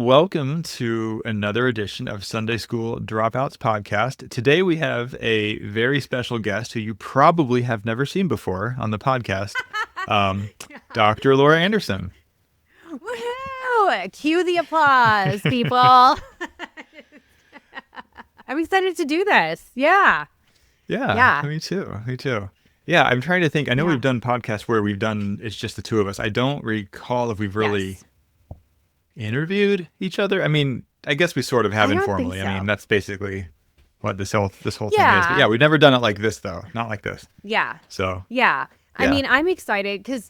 welcome to another edition of Sunday School Dropouts podcast. Today we have a very special guest who you probably have never seen before on the podcast, Dr. Laura Anderson. Woohoo! Cue the applause, people. I'm excited to do this. Yeah. Yeah, me too. Yeah, I'm trying to think. I know we've done podcasts where it's just the two of us. I don't recall if we've really interviewed each other. I mean, I guess we sort of have informally. So. I mean, that's basically what this whole thing is. But yeah, we've never done it like this though. Not like this. Yeah. So. Yeah. I mean, I'm excited because,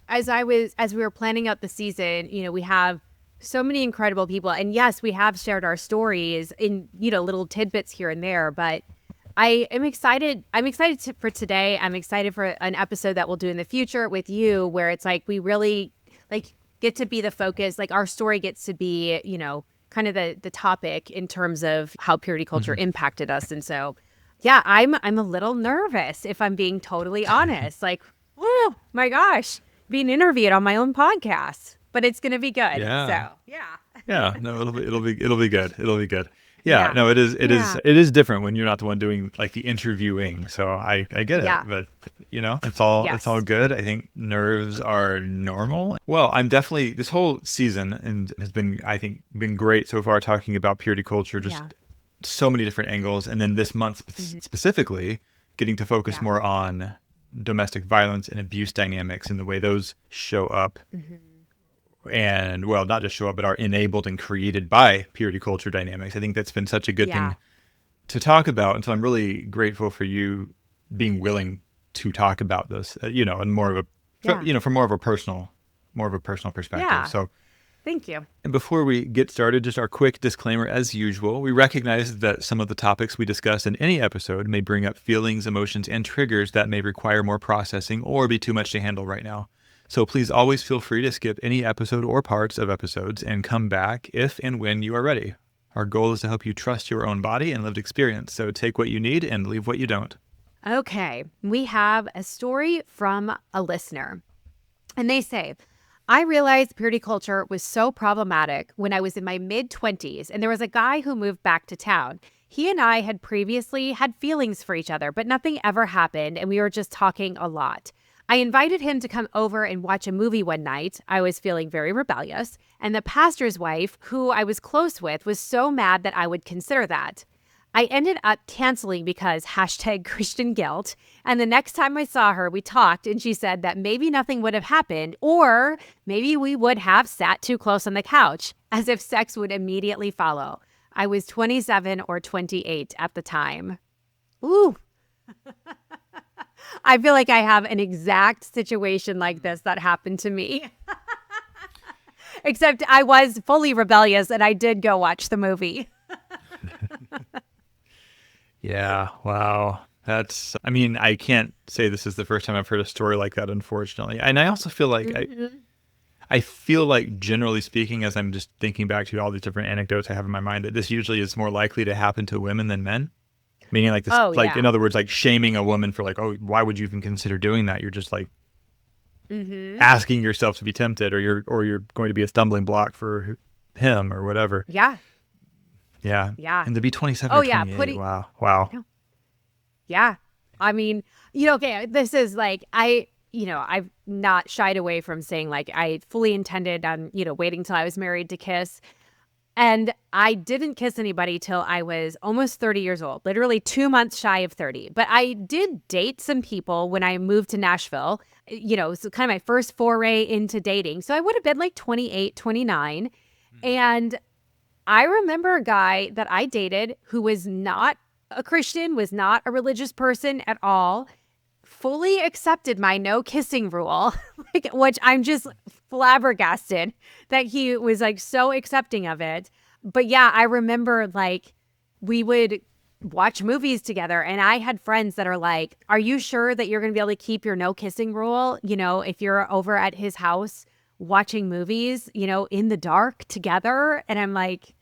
as we were planning out the season, we have so many incredible people. And yes, we have shared our stories in, little tidbits here and there. But I am excited. I'm excited for today. I'm excited for an episode that we'll do in the future with you where it's like we really get to be the focus. Like our story gets to be, kind of the topic in terms of how purity culture impacted us. And so yeah, I'm a little nervous if I'm being totally honest. Like, oh my gosh, being interviewed on my own podcast, but it's gonna be good. Yeah. So yeah. Yeah. No, it'll be good. It'll be good. Yeah. No, it is different when you're not the one doing like the interviewing. So I get it, but it's all good. I think nerves are normal. Well, I'm definitely this whole season and has been, I think, been great so far talking about purity culture. Just so many different angles, and then this month specifically getting to focus more on domestic violence and abuse dynamics and the way those show up and not just show up but are enabled and created by purity culture dynamics. I think that's been such a good thing to talk about, and so I'm really grateful for you being willing to talk about this and more of a from more of a personal perspective. So thank you. And before we get started, just our quick disclaimer as usual. We recognize that some of the topics we discuss in any episode may bring up feelings, emotions, and triggers that may require more processing or be too much to handle right now. So please always feel free to skip any episode or parts of episodes and come back if and when you are ready. Our goal is to help you trust your own body and lived experience. So take what you need and leave what you don't. Okay, we have a story from a listener. And they say, I realized purity culture was so problematic when I was in my mid-20s and there was a guy who moved back to town. He and I had previously had feelings for each other, but nothing ever happened and we were just talking a lot. I invited him to come over and watch a movie one night. I was feeling very rebellious, and the pastor's wife, who I was close with, was so mad that I would consider that. I ended up canceling because #Christian guilt. And the next time I saw her, we talked and she said that maybe nothing would have happened or maybe we would have sat too close on the couch as if sex would immediately follow. I was 27 or 28 at the time. Ooh. I feel like I have an exact situation like this that happened to me. Except I was fully rebellious and I did go watch the movie. Yeah. Wow. I can't say this is the first time I've heard a story like that, unfortunately. And I also feel like I feel like generally speaking, as I'm just thinking back to all these different anecdotes I have in my mind, that this usually is more likely to happen to women than men. Meaning like this, in other words, like shaming a woman for like, oh, why would you even consider doing that? You're just like asking yourself to be tempted, or you're going to be a stumbling block for him or whatever. Yeah. Yeah. And to be 27 or 28, wow. Yeah. I mean, okay, this is like, I've not shied away from saying like, I fully intended on, waiting till I was married to kiss. And I didn't kiss anybody till I was almost 30 years old, literally 2 months shy of 30. But I did date some people when I moved to Nashville. It was kind of my first foray into dating. So I would have been like 28, 29. And I remember a guy that I dated who was not a Christian, was not a religious person at all, fully accepted my no kissing rule, which I'm just flabbergasted that he was like so accepting of it. But yeah, I remember like we would watch movies together and I had friends that are like, are you sure that you're going to be able to keep your no kissing rule? If you're over at his house watching movies, in the dark together. And I'm like,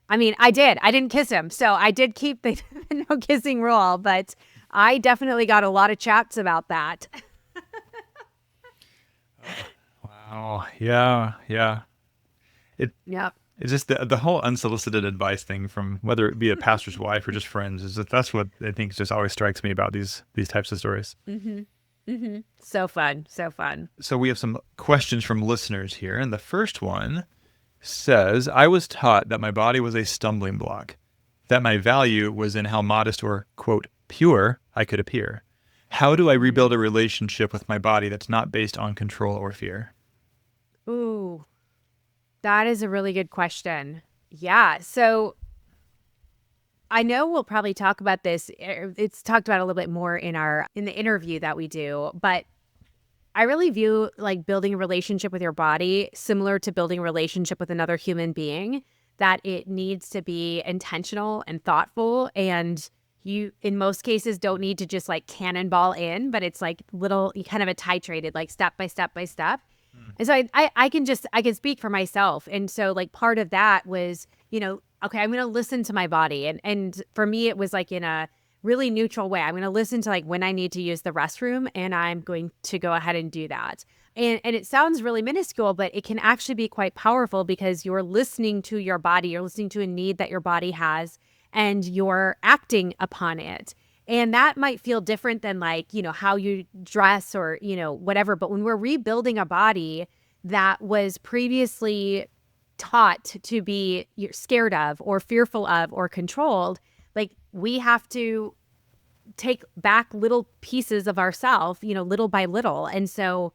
I mean, I didn't kiss him. So I did keep the no kissing rule, but I definitely got a lot of chats about that. Wow. Yeah. Yep. It's just the whole unsolicited advice thing, from whether it be a pastor's wife or just friends, is that's what I think just always strikes me about these types of stories. Mm-hmm. Mm-hmm. So fun. So fun. So we have some questions from listeners here. And the first one says, I was taught that my body was a stumbling block, that my value was in how modest or, quote, pure I could appear. How do I rebuild a relationship with my body that's not based on control or fear? Ooh, that is a really good question. Yeah. So I know we'll probably talk about this. It's talked about a little bit more in the interview that we do, but I really view like building a relationship with your body similar to building a relationship with another human being, that it needs to be intentional and thoughtful. And you, in most cases, don't need to just like cannonball in, but it's like little, kind of a titrated, like step by step by step. And so I can speak for myself. And so like part of that was, okay, I'm going to listen to my body. And for me, it was like in a really neutral way. I'm going to listen to like when I need to use the restroom, and I'm going to go ahead and do that. And it sounds really minuscule, but it can actually be quite powerful because you're listening to your body. You're listening to a need that your body has, and you're acting upon it. And that might feel different than like, how you dress or, whatever. But when we're rebuilding a body that was previously taught to be scared of or fearful of or controlled, like we have to take back little pieces of ourselves, little by little. And so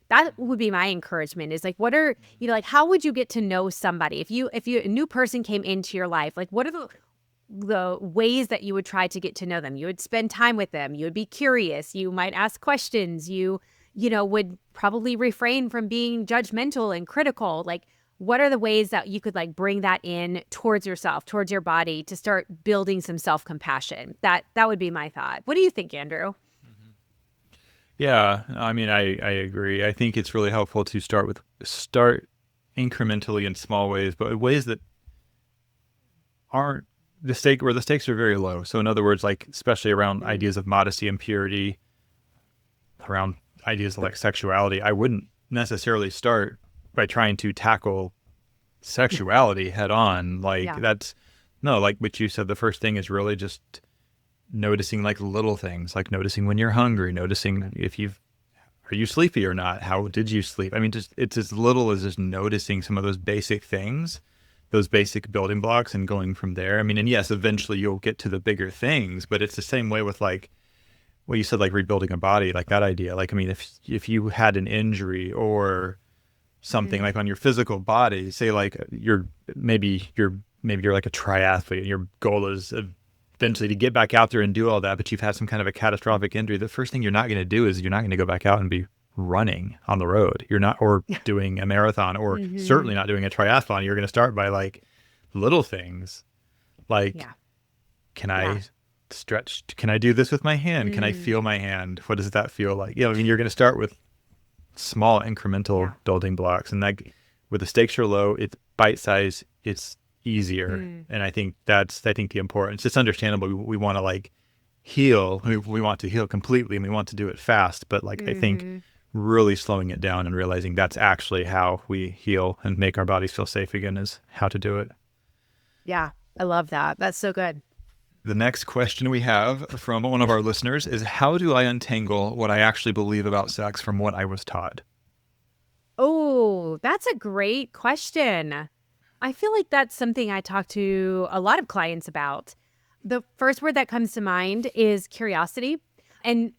that would be my encouragement, is like, what are, like, how would you get to know somebody? If a new person came into your life, like what are the ways that you would try to get to know them? You would spend time with them. You would be curious. You might ask questions. You would probably refrain from being judgmental and critical. Like, what are the ways that you could like bring that in towards yourself, towards your body, to start building some self-compassion? That would be my thought. What do you think, Andrew? Yeah, I mean, I agree. I think it's really helpful to start incrementally in small ways, but ways that aren't where the stakes are very low. So in other words, like especially around ideas of modesty and purity, around ideas like sexuality, I wouldn't necessarily start by trying to tackle sexuality head on. Like like what you said, the first thing is really just noticing like little things, like noticing when you're hungry, noticing are you sleepy or not? How did you sleep? I mean, it's as little as just noticing some of those basic things, those basic building blocks, and going from there. I mean, and yes, eventually you'll get to the bigger things, but it's the same way with like what you said, like rebuilding a body, like that idea. Like, I mean, if you had an injury or something like on your physical body, say like maybe you're like a triathlete and your goal is eventually to get back out there and do all that, but you've had some kind of a catastrophic injury, the first thing you're not going to do is you're not going to go back out and be running on the road. You're not, or doing a marathon, or certainly not doing a triathlon. You're going to start by like little things, like can I stretch? Can I do this with my hand? Can I feel my hand? What does that feel like? I mean, you're going to start with small incremental building blocks, and like where the stakes are low, it's bite size, it's easier. And I think that's the importance. It's understandable. We want to like heal. We want to heal completely, and we want to do it fast. But like I think really slowing it down and realizing that's actually how we heal and make our bodies feel safe again is how to do it. Yeah, I love that. That's so good. The next question we have from one of our listeners is, how do I untangle what I actually believe about sex from what I was taught? Oh, that's a great question. I feel like that's something I talk to a lot of clients about. The first word that comes to mind is curiosity. And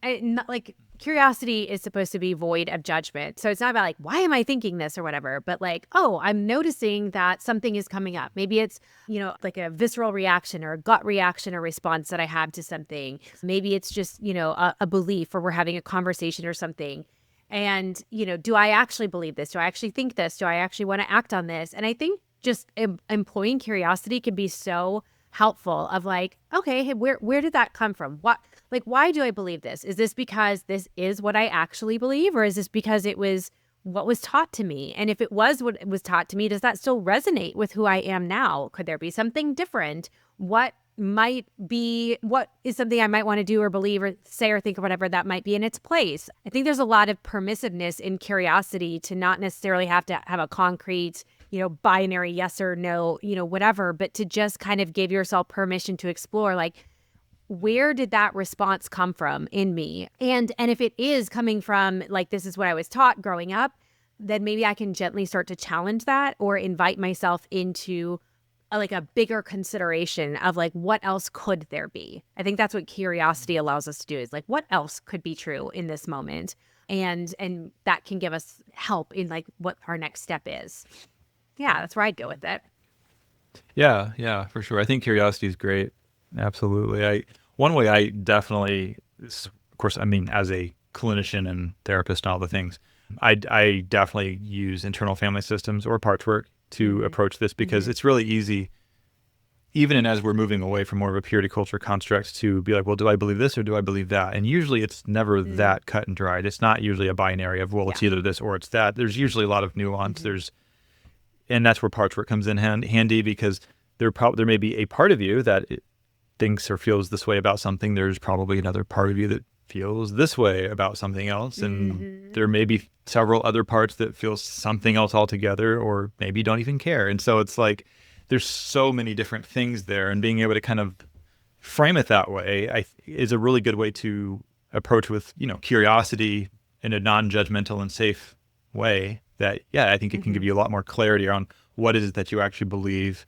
like curiosity is supposed to be void of judgment. So it's not about like, why am I thinking this or whatever, but like, oh, I'm noticing that something is coming up. Maybe it's, like a visceral reaction or a gut reaction or response that I have to something. Maybe it's just, a belief, or we're having a conversation or something. And, do I actually believe this? Do I actually think this? Do I actually want to act on this? And I think just employing curiosity can be so helpful, of like, okay, hey, where did that come from? Why do I believe this? Is this because this is what I actually believe, or is this because it was what was taught to me? And if it was what was taught to me, does that still resonate with who I am now? Could there be something different? What is something I might want to do or believe or say or think or whatever that might be in its place? I think there's a lot of permissiveness in curiosity to not necessarily have to have a concrete, binary yes or no, whatever, but to just kind of give yourself permission to explore, like, where did that response come from in me? And if it is coming from, like, this is what I was taught growing up, then maybe I can gently start to challenge that or invite myself into a bigger consideration of, like, what else could there be? I think that's what curiosity allows us to do, is like, what else could be true in this moment? And that can give us help in, like, what our next step is. Yeah, that's where I'd go with it. Yeah, for sure. I think curiosity is great. Absolutely. One way I definitely, of course, I mean, as a clinician and therapist and all the things, I definitely use internal family systems or parts work to approach this, because it's really easy, even as we're moving away from more of a purity culture construct, to be like, well, do I believe this or do I believe that? And usually it's never that cut and dried. It's not usually a binary of, well, it's either this or it's that. There's usually a lot of nuance. And that's where parts work comes in handy, because there may be a part of you that thinks or feels this way about something. There's probably another part of you that feels this way about something else. And there may be several other parts that feel something else altogether, or maybe don't even care. And so it's like, there's so many different things there, and being able to kind of frame it that way is a really good way to approach with, curiosity in a non-judgmental and safe way. That, I think it can give you a lot more clarity on what is it that you actually believe.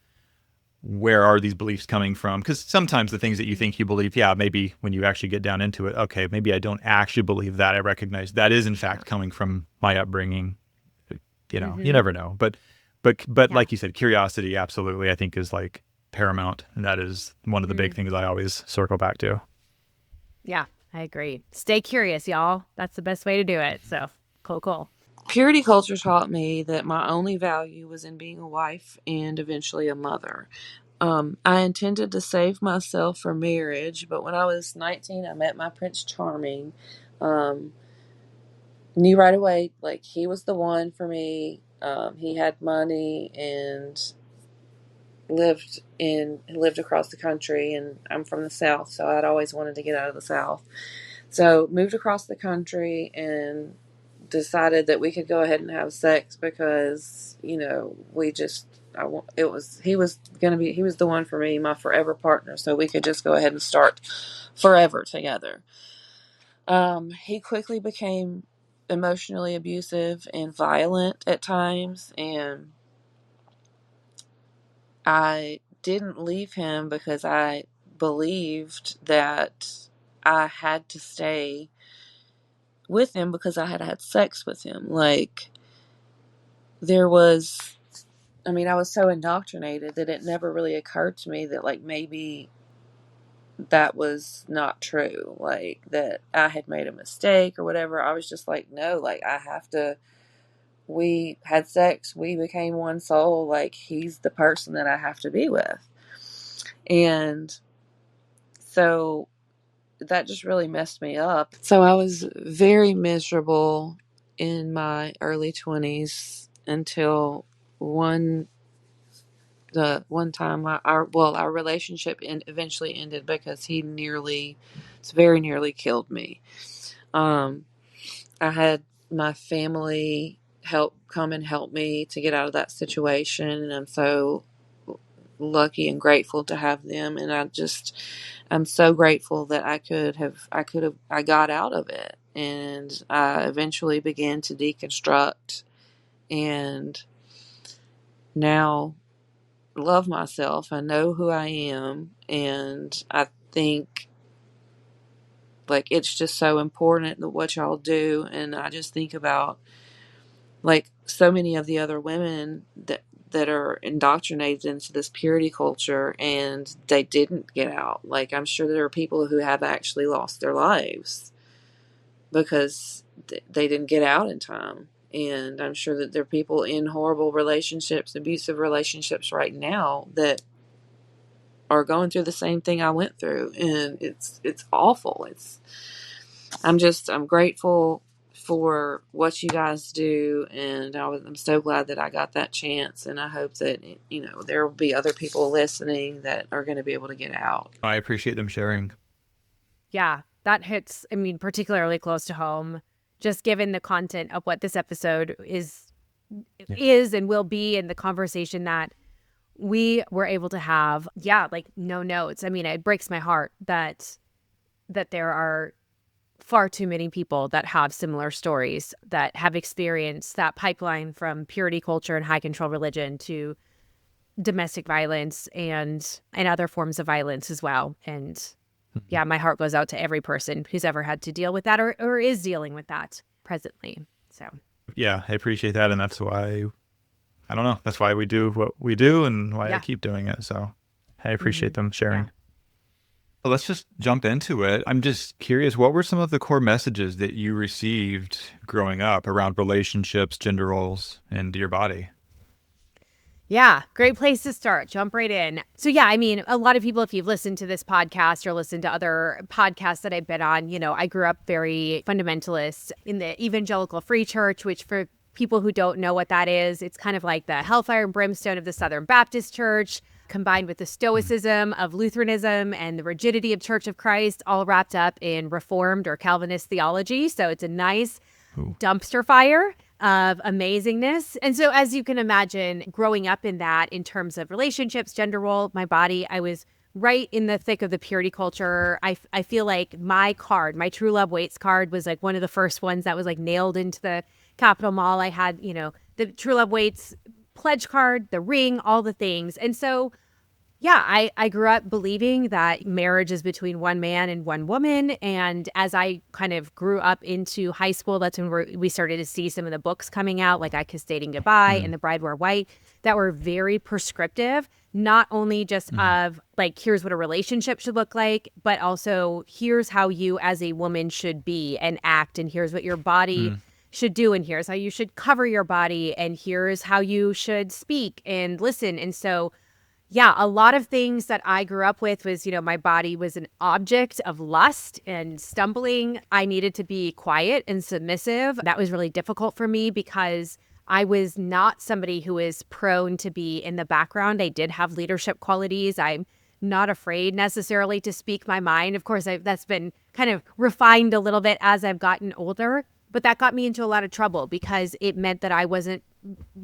Where are these beliefs coming from? Because sometimes the things that you think you believe, maybe when you actually get down into it, okay, maybe I don't actually believe that. I recognize that is in fact coming from my upbringing. You never know. But like you said, curiosity absolutely, I think, is like paramount. And that is one of the big things I always circle back to. Yeah, I agree. Stay curious, y'all. That's the best way to do it. So cool. Purity culture taught me that my only value was in being a wife and eventually a mother. I intended to save myself for marriage, but when I was 19, I met my Prince Charming. Knew right away, like, he was the one for me. He had money and lived across the country, and I'm from the South, so I'd always wanted to get out of the South. So moved across the country and decided that we could go ahead and have sex, because he was the one for me, my forever partner, so we could just go ahead and start forever together. He quickly became emotionally abusive and violent at times, and I didn't leave him because I believed that I had to stay with him because I had had sex with him. Like, I was so indoctrinated that it never really occurred to me that, like, maybe that was not true. Like, that I had made a mistake or whatever. I was just like, no, like, we had sex, we became one soul, like, he's the person that I have to be with. And so that just really messed me up. So I was very miserable in my early 20s until one time our relationship eventually ended because it's very nearly killed me. I had my family come and help me to get out of that situation, and I'm so lucky and grateful to have them. And I'm so grateful that I got out of it, and I eventually began to deconstruct, and now love myself. I know who I am, and I think, like, it's just so important that what y'all do. And I just think about, like, so many of the other women that are indoctrinated into this purity culture and they didn't get out. Like, I'm sure there are people who have actually lost their lives because they didn't get out in time. And I'm sure that there are people in horrible relationships, abusive relationships right now, that are going through the same thing I went through. And it's awful. I'm grateful for what you guys do, and I'm so glad that I got that chance, and I hope that there will be other people listening that are going to be able to get out. I appreciate them sharing. Yeah, that hits, particularly close to home, just given the content of what this episode is is and will be, and the conversation that we were able to have. Yeah, like no notes. I mean, it breaks my heart that there are far too many people that have similar stories, that have experienced that pipeline from purity culture and high control religion to domestic violence and other forms of violence as well. And yeah, my heart goes out to every person who's ever had to deal with that or is dealing with that presently. So yeah, I appreciate that. And that's why, I don't know, that's why we do what we do and why I keep doing it. So I appreciate them sharing. Yeah. Well, let's just jump into it. I'm just curious, what were some of the core messages that you received growing up around relationships, gender roles, and your body? Yeah, great place to start. Jump right in. So yeah, I mean, a lot of people, if you've listened to this podcast or listened to other podcasts that I've been on, you know, I grew up very fundamentalist in the evangelical free church, which for people who don't know what that is, it's kind of like the hellfire and brimstone of the Southern Baptist Church, combined with the stoicism of Lutheranism and the rigidity of Church of Christ, all wrapped up in Reformed or Calvinist theology. So it's a nice dumpster fire of amazingness. And so as you can imagine, growing up in that in terms of relationships, gender role, my body, I was right in the thick of the purity culture. I feel like my card, my True Love Waits card was like one of the first ones that was like nailed into the Capitol Mall. I had, you know, the True Love Waits pledge card, the ring, all the things. And so yeah, I grew up believing that marriage is between one man and one woman. And as I kind of grew up into high school, that's when we started to see some of the books coming out, like I Kissed Dating Goodbye and The Bride Wore White, that were very prescriptive, not only just of like, here's what a relationship should look like, but also here's how you as a woman should be and act, and here's what your body should do, and here's how you should cover your body, and here's how you should speak and listen. And so yeah, a lot of things that I grew up with was, you know, my body was an object of lust and stumbling. I needed to be quiet and submissive. That was really difficult for me because I was not somebody who is prone to be in the background. I did have leadership qualities. I'm not afraid necessarily to speak my mind. Of course, that's been kind of refined a little bit as I've gotten older. But that got me into a lot of trouble because it meant that I wasn't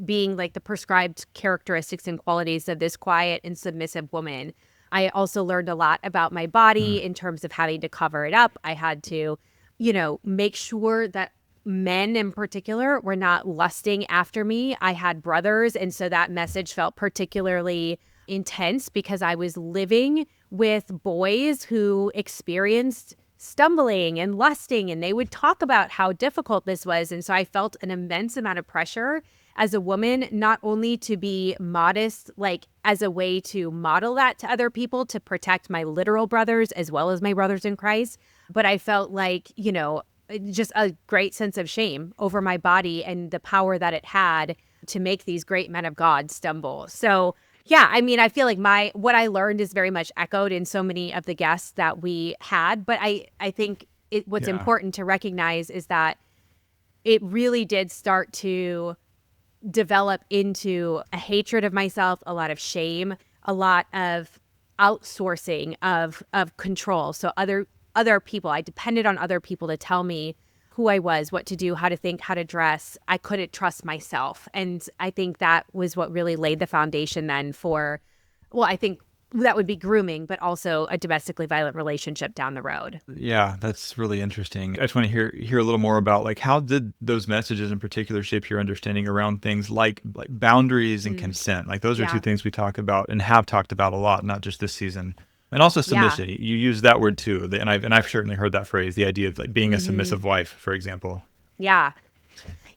being like the prescribed characteristics and qualities of this quiet and submissive woman. I also learned a lot about my body in terms of having to cover it up. I had to, you know, make sure that men in particular were not lusting after me. I had brothers, and so that message felt particularly intense because I was living with boys who experienced stumbling and lusting, and they would talk about how difficult this was. And so I felt an immense amount of pressure as a woman, not only to be modest, like as a way to model that to other people, to protect my literal brothers as well as my brothers in Christ, but I felt like, you know, just a great sense of shame over my body and the power that it had to make these great men of God stumble. So yeah, I mean, I feel like what I learned is very much echoed in so many of the guests that we had. But I think what's important to recognize is that it really did start to develop into a hatred of myself, a lot of shame, a lot of outsourcing of control. So other people, I depended on other people to tell me who I was, what to do, how to think, how to dress. I couldn't trust myself. And I think that was what really laid the foundation then for, well, I think that would be grooming, but also a domestically violent relationship down the road. Yeah, that's really interesting. I just want to hear a little more about like how did those messages in particular shape your understanding around things like boundaries and consent? Like those are two things we talk about and have talked about a lot, not just this season. And also submission. Yeah. You use that word too, and I've certainly heard that phrase, the idea of like being a submissive wife, for example. Yeah.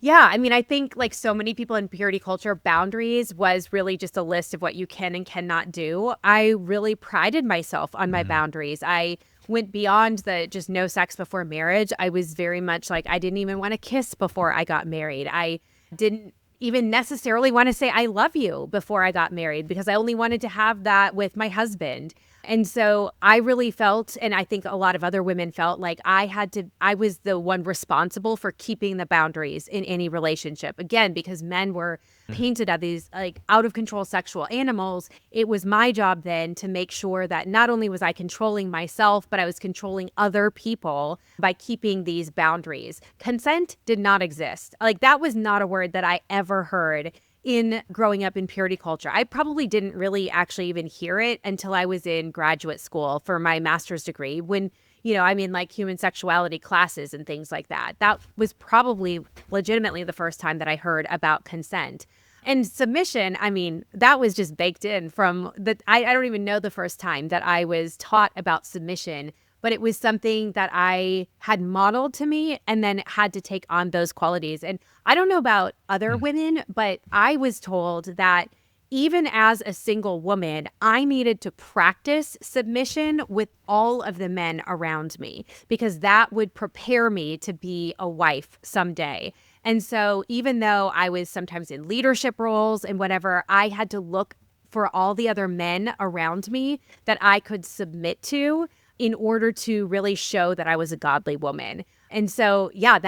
Yeah, I mean, I think like so many people in purity culture, boundaries was really just a list of what you can and cannot do. I really prided myself on my boundaries. I went beyond the just no sex before marriage. I was very much like, I didn't even want to kiss before I got married. I didn't even necessarily want to say I love you before I got married because I only wanted to have that with my husband. And so I really felt, and I think a lot of other women felt like I was the one responsible for keeping the boundaries in any relationship. Again, because men were painted as these like out of control sexual animals. It was my job then to make sure that not only was I controlling myself, but I was controlling other people by keeping these boundaries. Consent did not exist. Like that was not a word that I ever ever heard in growing up in purity culture. I probably didn't really actually even hear it until I was in graduate school for my master's degree when, I'm in like human sexuality classes and things like that. That was probably legitimately the first time that I heard about consent. And submission, I mean, that was just baked in from I don't even know the first time that I was taught about submission, but it was something that I had modeled to me and then had to take on those qualities. And I don't know about other women, but I was told that even as a single woman, I needed to practice submission with all of the men around me because that would prepare me to be a wife someday. And so even though I was sometimes in leadership roles and whatever, I had to look for all the other men around me that I could submit to in order to really show that I was a godly woman. And so, yeah,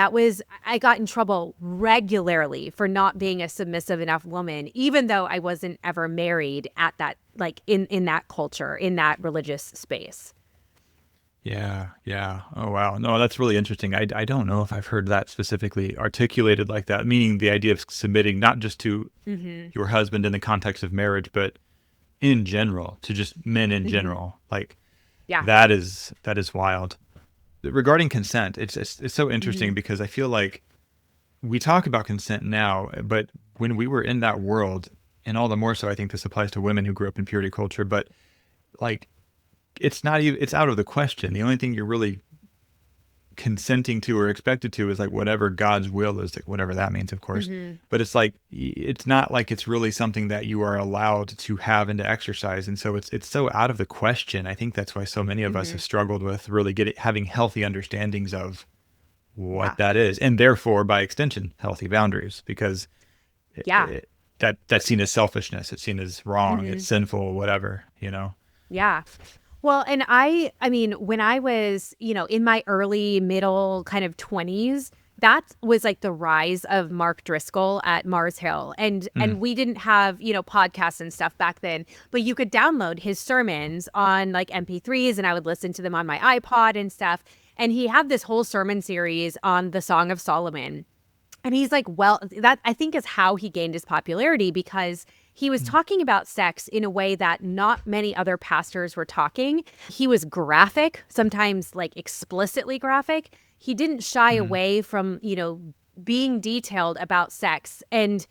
I got in trouble regularly for not being a submissive enough woman, even though I wasn't ever married at that, like in that culture, in that religious space. Yeah. Yeah. Oh, wow. No, that's really interesting. I don't know if I've heard that specifically articulated like that, meaning the idea of submitting not just to your husband in the context of marriage, but in general, to just men in general. Like, that is wild. Regarding consent, it's so interesting because I feel like we talk about consent now, but when we were in that world, and all the more so, I think this applies to women who grew up in purity culture, but like, it's out of the question. The only thing you're really consenting to or expected to is like whatever God's will is, like whatever that means, of course. But it's like, it's not like it's really something that you are allowed to have and to exercise. And so it's so out of the question. I think that's why so many of us have struggled with really having healthy understandings of what that is. And therefore, by extension, healthy boundaries, because that's seen as selfishness. It's seen as wrong. It's sinful, whatever, Yeah. Well, and I mean, when I was, in my early, middle kind of 20s, that was like the rise of Mark Driscoll at Mars Hill. And we didn't have, podcasts and stuff back then, but you could download his sermons on like MP3s and I would listen to them on my iPod and stuff. And he had this whole sermon series on the Song of Solomon. And he's like, well, that I think is how he gained his popularity because he was talking about sex in a way that not many other pastors were talking. He was graphic, sometimes like explicitly graphic. He didn't shy away from, being detailed about sex and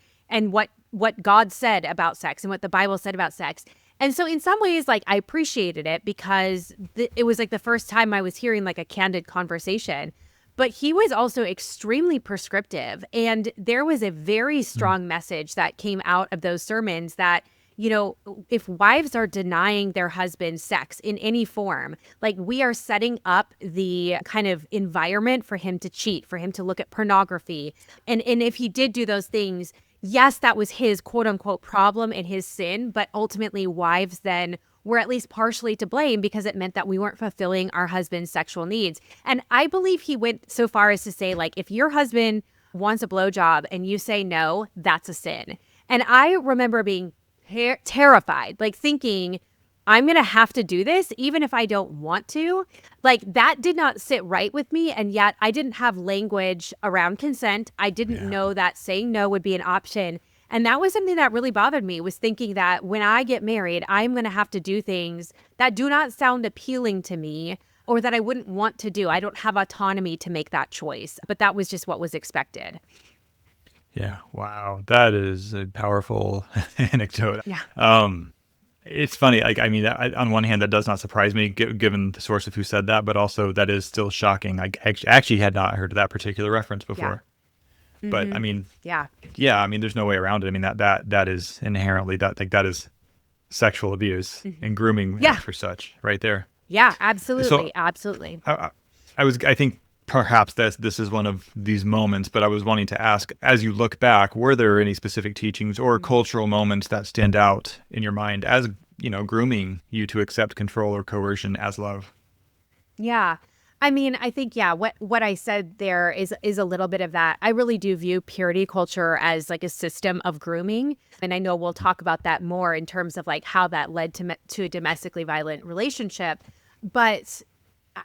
what God said about sex and what the Bible said about sex. And so in some ways, like I appreciated it because it was like the first time I was hearing like a candid conversation. But he was also extremely prescriptive. And there was a very strong message that came out of those sermons that, if wives are denying their husband sex in any form, like we are setting up the kind of environment for him to cheat, for him to look at pornography. And if he did do those things, yes, that was his quote unquote problem and his sin. But ultimately, wives then were at least partially to blame because it meant that we weren't fulfilling our husband's sexual needs. And I believe he went so far as to say, like, if your husband wants a blowjob and you say no, that's a sin. And I remember being terrified, like thinking, I'm going to have to do this even if I don't want to. Like that did not sit right with me. And yet I didn't have language around consent. I didn't know that saying no would be an option. And that was something that really bothered me, was thinking that when I get married, I'm going to have to do things that do not sound appealing to me or that I wouldn't want to do. I don't have autonomy to make that choice, but that was just what was expected. Yeah. Wow. That is a powerful anecdote. Yeah. It's funny. Like, I mean, on one hand, that does not surprise me given the source of who said that, but also that is still shocking. I actually had not heard of that particular reference before. Yeah. But I mean, I mean, there's no way around it. I mean, that is inherently that is sexual abuse and grooming for such right there. Yeah, absolutely. So, absolutely. I think perhaps this is one of these moments, but I was wanting to ask, as you look back, were there any specific teachings or cultural moments that stand out in your mind as, grooming you to accept control or coercion as love? Yeah. I mean, I think, what I said there is a little bit of that. I really do view purity culture as like a system of grooming. And I know we'll talk about that more in terms of like how that led to a domestically violent relationship. But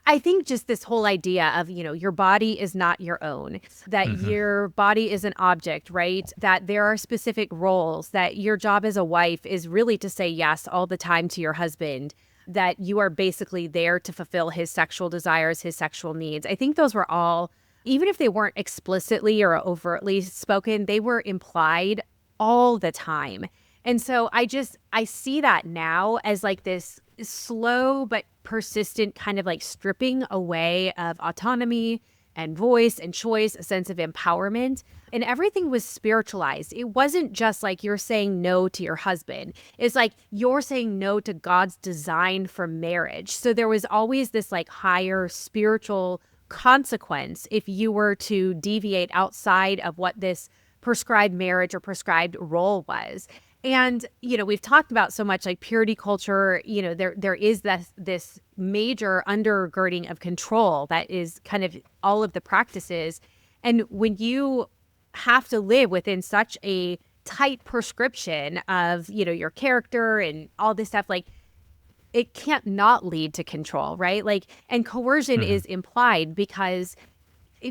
I think just this whole idea of, your body is not your own, that your body is an object, right? That there are specific roles, that your job as a wife is really to say yes all the time to your husband, that you are basically there to fulfill his sexual desires, his sexual needs. I think those were all, even if they weren't explicitly or overtly spoken, they were implied all the time. And so I see that now as like this slow but persistent kind of like stripping away of autonomy and voice and choice, a sense of empowerment. And everything was spiritualized. It wasn't just like you're saying no to your husband. It's like you're saying no to God's design for marriage. So there was always this like higher spiritual consequence if you were to deviate outside of what this prescribed marriage or prescribed role was. And, we've talked about so much like purity culture, there is this major undergirding of control that is kind of all of the practices. And when you have to live within such a tight prescription of, your character and all this stuff, like it can't not lead to control, right? Like, and coercion is implied because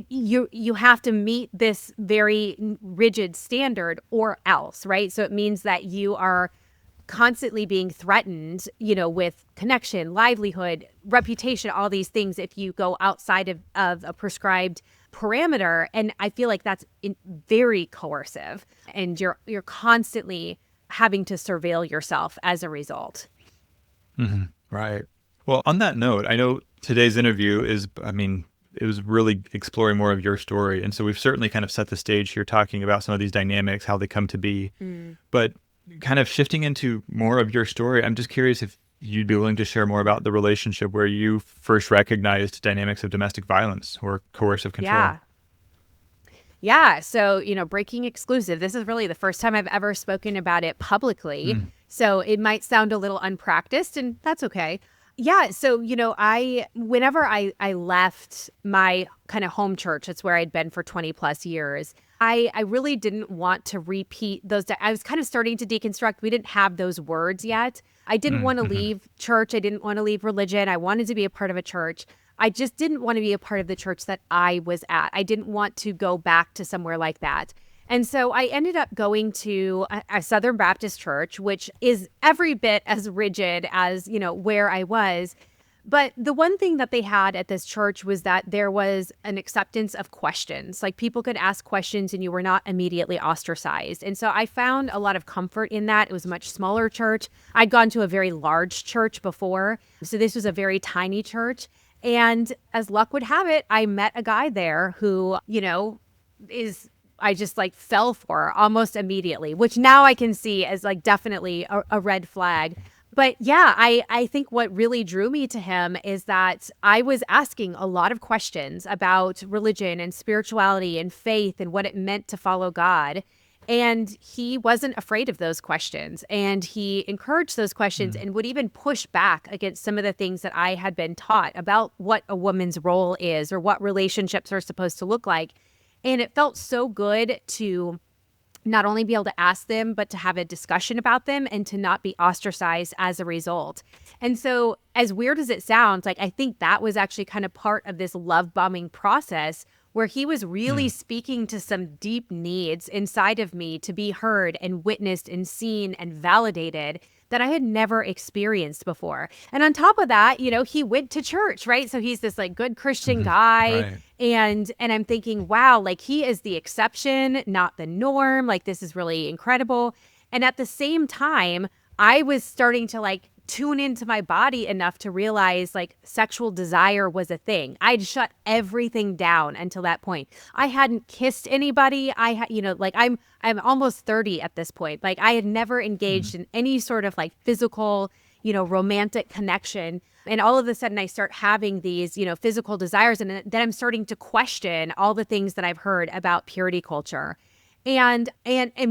you have to meet this very rigid standard or else, right? So it means that you are constantly being threatened, with connection, livelihood, reputation, all these things if you go outside of a prescribed parameter. And I feel like that's very coercive, and you're constantly having to surveil yourself as a result. Right. Well, on that note, I know today's interview it was really exploring more of your story. And so we've certainly kind of set the stage here talking about some of these dynamics, how they come to be. But kind of shifting into more of your story, I'm just curious if you'd be willing to share more about the relationship where you first recognized dynamics of domestic violence or coercive control. Yeah. So, breaking exclusive, this is really the first time I've ever spoken about it publicly. So it might sound a little unpracticed, and that's okay. Yeah. So, whenever I left my kind of home church, it's where I'd been for 20 plus years. I really didn't want to repeat those. I was kind of starting to deconstruct. We didn't have those words yet. I didn't want to leave church. I didn't want to leave religion. I wanted to be a part of a church. I just didn't want to be a part of the church that I was at. I didn't want to go back to somewhere like that. And so I ended up going to a Southern Baptist church, which is every bit as rigid as, where I was. But the one thing that they had at this church was that there was an acceptance of questions. Like people could ask questions and you were not immediately ostracized. And so I found a lot of comfort in that. It was a much smaller church. I'd gone to a very large church before. So this was a very tiny church. And as luck would have it, I met a guy there who, I just like fell for almost immediately, which now I can see as like definitely a red flag. But yeah, I think what really drew me to him is that I was asking a lot of questions about religion and spirituality and faith and what it meant to follow God. And he wasn't afraid of those questions. And he encouraged those questions and would even push back against some of the things that I had been taught about what a woman's role is or what relationships are supposed to look like. And it felt so good to not only be able to ask them, but to have a discussion about them and to not be ostracized as a result. And so as weird as it sounds, like I think that was actually kind of part of this love bombing process where he was really speaking to some deep needs inside of me to be heard and witnessed and seen and validated that I had never experienced before. And on top of that, he went to church, right? So he's this like good Christian guy. Right. And I'm thinking, wow, like he is the exception, not the norm. Like this is really incredible. And at the same time, I was starting to like tune into my body enough to realize like sexual desire was a thing. I'd shut everything down until that point. I hadn't kissed anybody. I had, like I'm almost 30 at this point. Like I had never engaged in any sort of like physical, romantic connection. And all of a sudden I start having these, physical desires. And then I'm starting to question all the things that I've heard about purity culture. And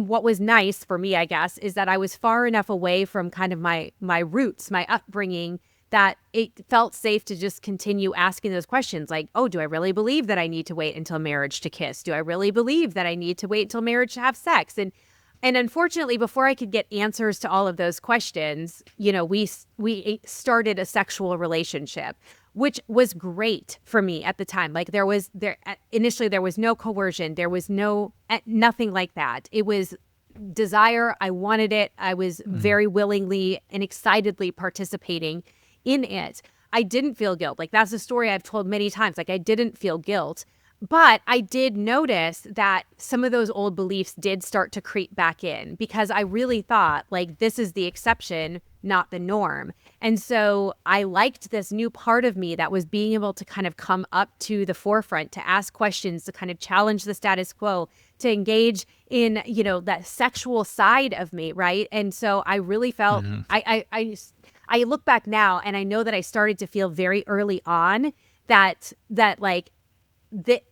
what was nice for me, I guess, is that I was far enough away from kind of my roots, my upbringing, that it felt safe to just continue asking those questions like, oh, do I really believe that I need to wait until marriage to kiss? Do I really believe that I need to wait until marriage to have sex? And unfortunately, before I could get answers to all of those questions, we started a sexual relationship, which was great for me at the time. Like initially there was no coercion. There was nothing like that. It was desire. I wanted it. I was very willingly and excitedly participating in it. I didn't feel guilt. Like that's a story I've told many times. Like I didn't feel guilt, but I did notice that some of those old beliefs did start to creep back in because I really thought like this is the exception, not the norm. And so I liked this new part of me that was being able to kind of come up to the forefront, to ask questions, to kind of challenge the status quo, to engage in, that sexual side of me, right? And so I really felt, I look back now and I know that I started to feel very early on that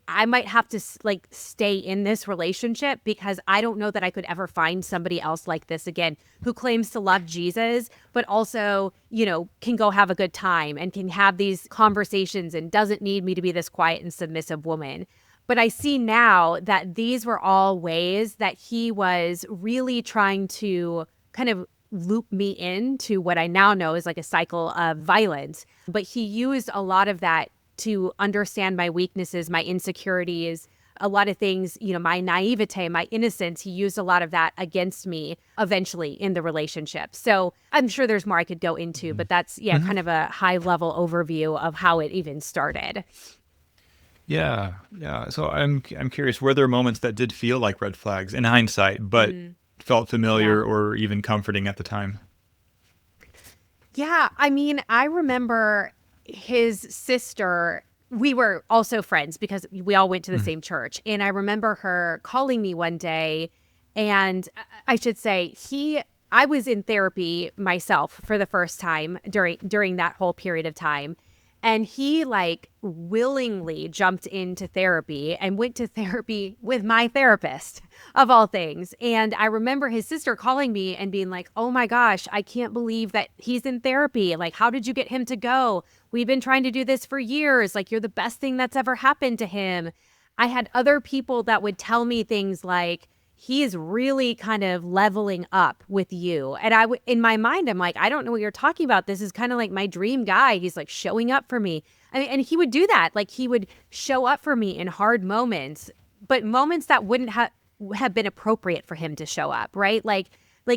I might have to like stay in this relationship because I don't know that I could ever find somebody else like this again who claims to love Jesus, but also, can go have a good time and can have these conversations and doesn't need me to be this quiet and submissive woman. But I see now that these were all ways that he was really trying to kind of loop me into what I now know is like a cycle of violence. But he used a lot of that to understand my weaknesses, my insecurities, a lot of things, my naivete, my innocence. He used a lot of that against me eventually in the relationship. So I'm sure there's more I could go into, but that's, kind of a high level overview of how it even started. Yeah. Yeah. So I'm curious, were there moments that did feel like red flags in hindsight, but felt familiar or even comforting at the time? Yeah. I mean, I remember his sister, we were also friends because we all went to the same church. And I remember her calling me one day, and I should say I was in therapy myself for the first time during that whole period of time. And he like willingly jumped into therapy and went to therapy with my therapist of all things. And I remember his sister calling me and being like, oh my gosh, I can't believe that he's in therapy. Like, how did you get him to go? We've been trying to do this for years. Like, you're the best thing that's ever happened to him. I had other people that would tell me things like, he is really kind of leveling up with you. And in my mind, I'm like, I don't know what you're talking about. This is kind of like my dream guy. He's like showing up for me. I mean, and he would do that. Like he would show up for me in hard moments, but moments that wouldn't have been appropriate for him to show up, right? Like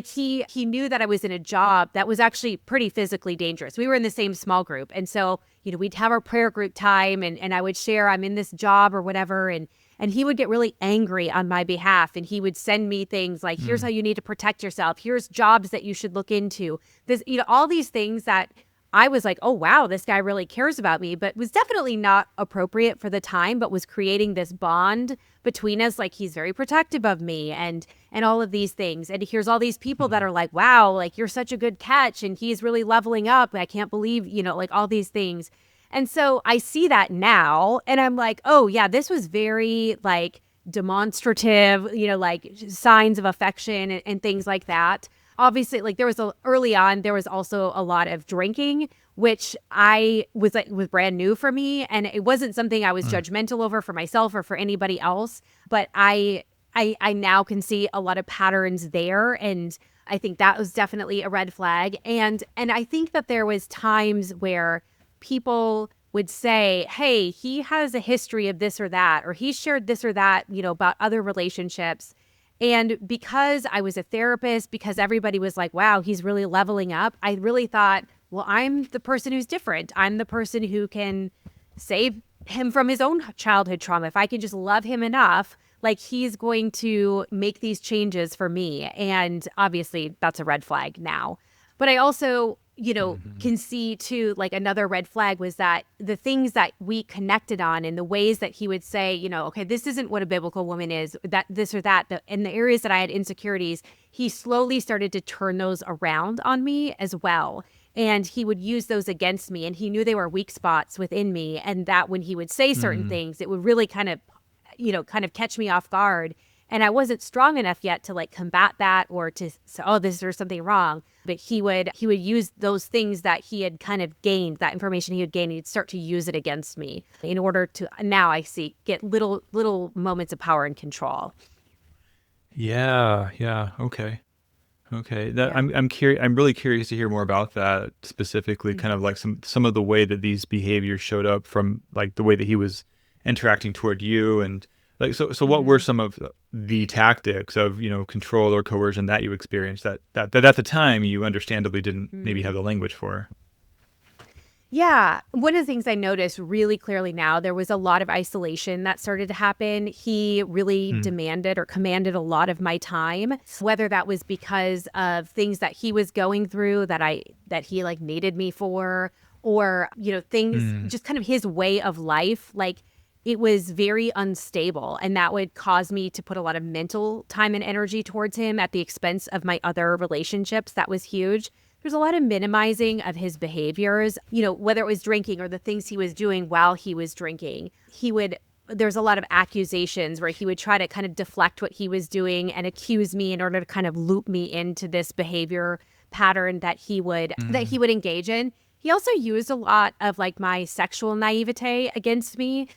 he knew that I was in a job that was actually pretty physically dangerous. We were in the same small group. And so, we'd have our prayer group time and I would share I'm in this job or whatever. And he would get really angry on my behalf. And he would send me things like, here's how you need to protect yourself. Here's jobs that you should look into. This, all these things that I was like, oh, wow, this guy really cares about me, but was definitely not appropriate for the time, but was creating this bond between us. Like he's very protective of me and all of these things. And here's all these people that are like, wow, like you're such a good catch. And he's really leveling up. I can't believe, like all these things. And so I see that now and I'm like, oh yeah, this was very like demonstrative, like signs of affection and things like that. Obviously, like early on, there was also a lot of drinking, which was brand new for me. And it wasn't something I was judgmental over for myself or for anybody else. But I now can see a lot of patterns there. And I think that was definitely a red flag. And I think that there was times where people would say, hey, he has a history of this or that, or he shared this or that, about other relationships. And because I was a therapist, because everybody was like, wow, he's really leveling up, I really thought, well, I'm the person who's different. I'm the person who can save him from his own childhood trauma. If I can just love him enough, like he's going to make these changes for me. And obviously that's a red flag now. But I also can see too, like another red flag was that the things that we connected on and the ways that he would say, okay, this isn't what a biblical woman is, that this or that, in the areas that I had insecurities, he slowly started to turn those around on me as well. And he would use those against me. And he knew they were weak spots within me. And that when he would say certain things, it would really kind of catch me off guard. And I wasn't strong enough yet to like combat that or to say, oh, there's something wrong. But he would use those things that he had kind of gained, that information he had gained, and he'd start to use it against me in order to, now I see, get little moments of power and control. Yeah. Okay. Okay. Yeah. I'm curious. I'm really curious to hear more about that specifically, Mm. kind of like some of the way that these behaviors showed up from like the way that he was interacting toward you, and like so what were Mhm. some of the tactics of, control or coercion that you experienced that at the time you understandably didn't maybe have Mm. the language for? Yeah. One of the things I noticed really clearly now, there was a lot of isolation that started to happen. He really Mm. demanded or commanded a lot of my time, whether that was because of things that he was going through that he like needed me for, or, things Mm. just kind of his way of life. Like it was very unstable. And that would cause me to put a lot of mental time and energy towards him at the expense of my other relationships. That was huge. There's a lot of minimizing of his behaviors, whether it was drinking or the things he was doing while he was drinking. There's a lot of accusations where he would try to kind of deflect what he was doing and accuse me in order to kind of loop me into this behavior pattern that he would engage in. He also used a lot of like my sexual naivete against me,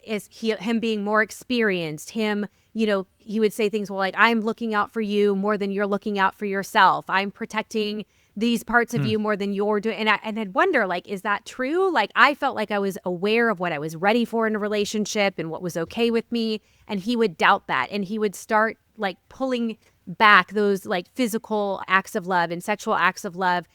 as him being more experienced, he would say things, well, like, I'm looking out for you more than you're looking out for yourself. I'm protecting these parts of Mm. you more than you're doing. And I'd wonder, like, is that true? Like, I felt like I was aware of what I was ready for in a relationship and what was okay with me. And he would doubt that. And he would start like pulling back those like physical acts of love and sexual acts of love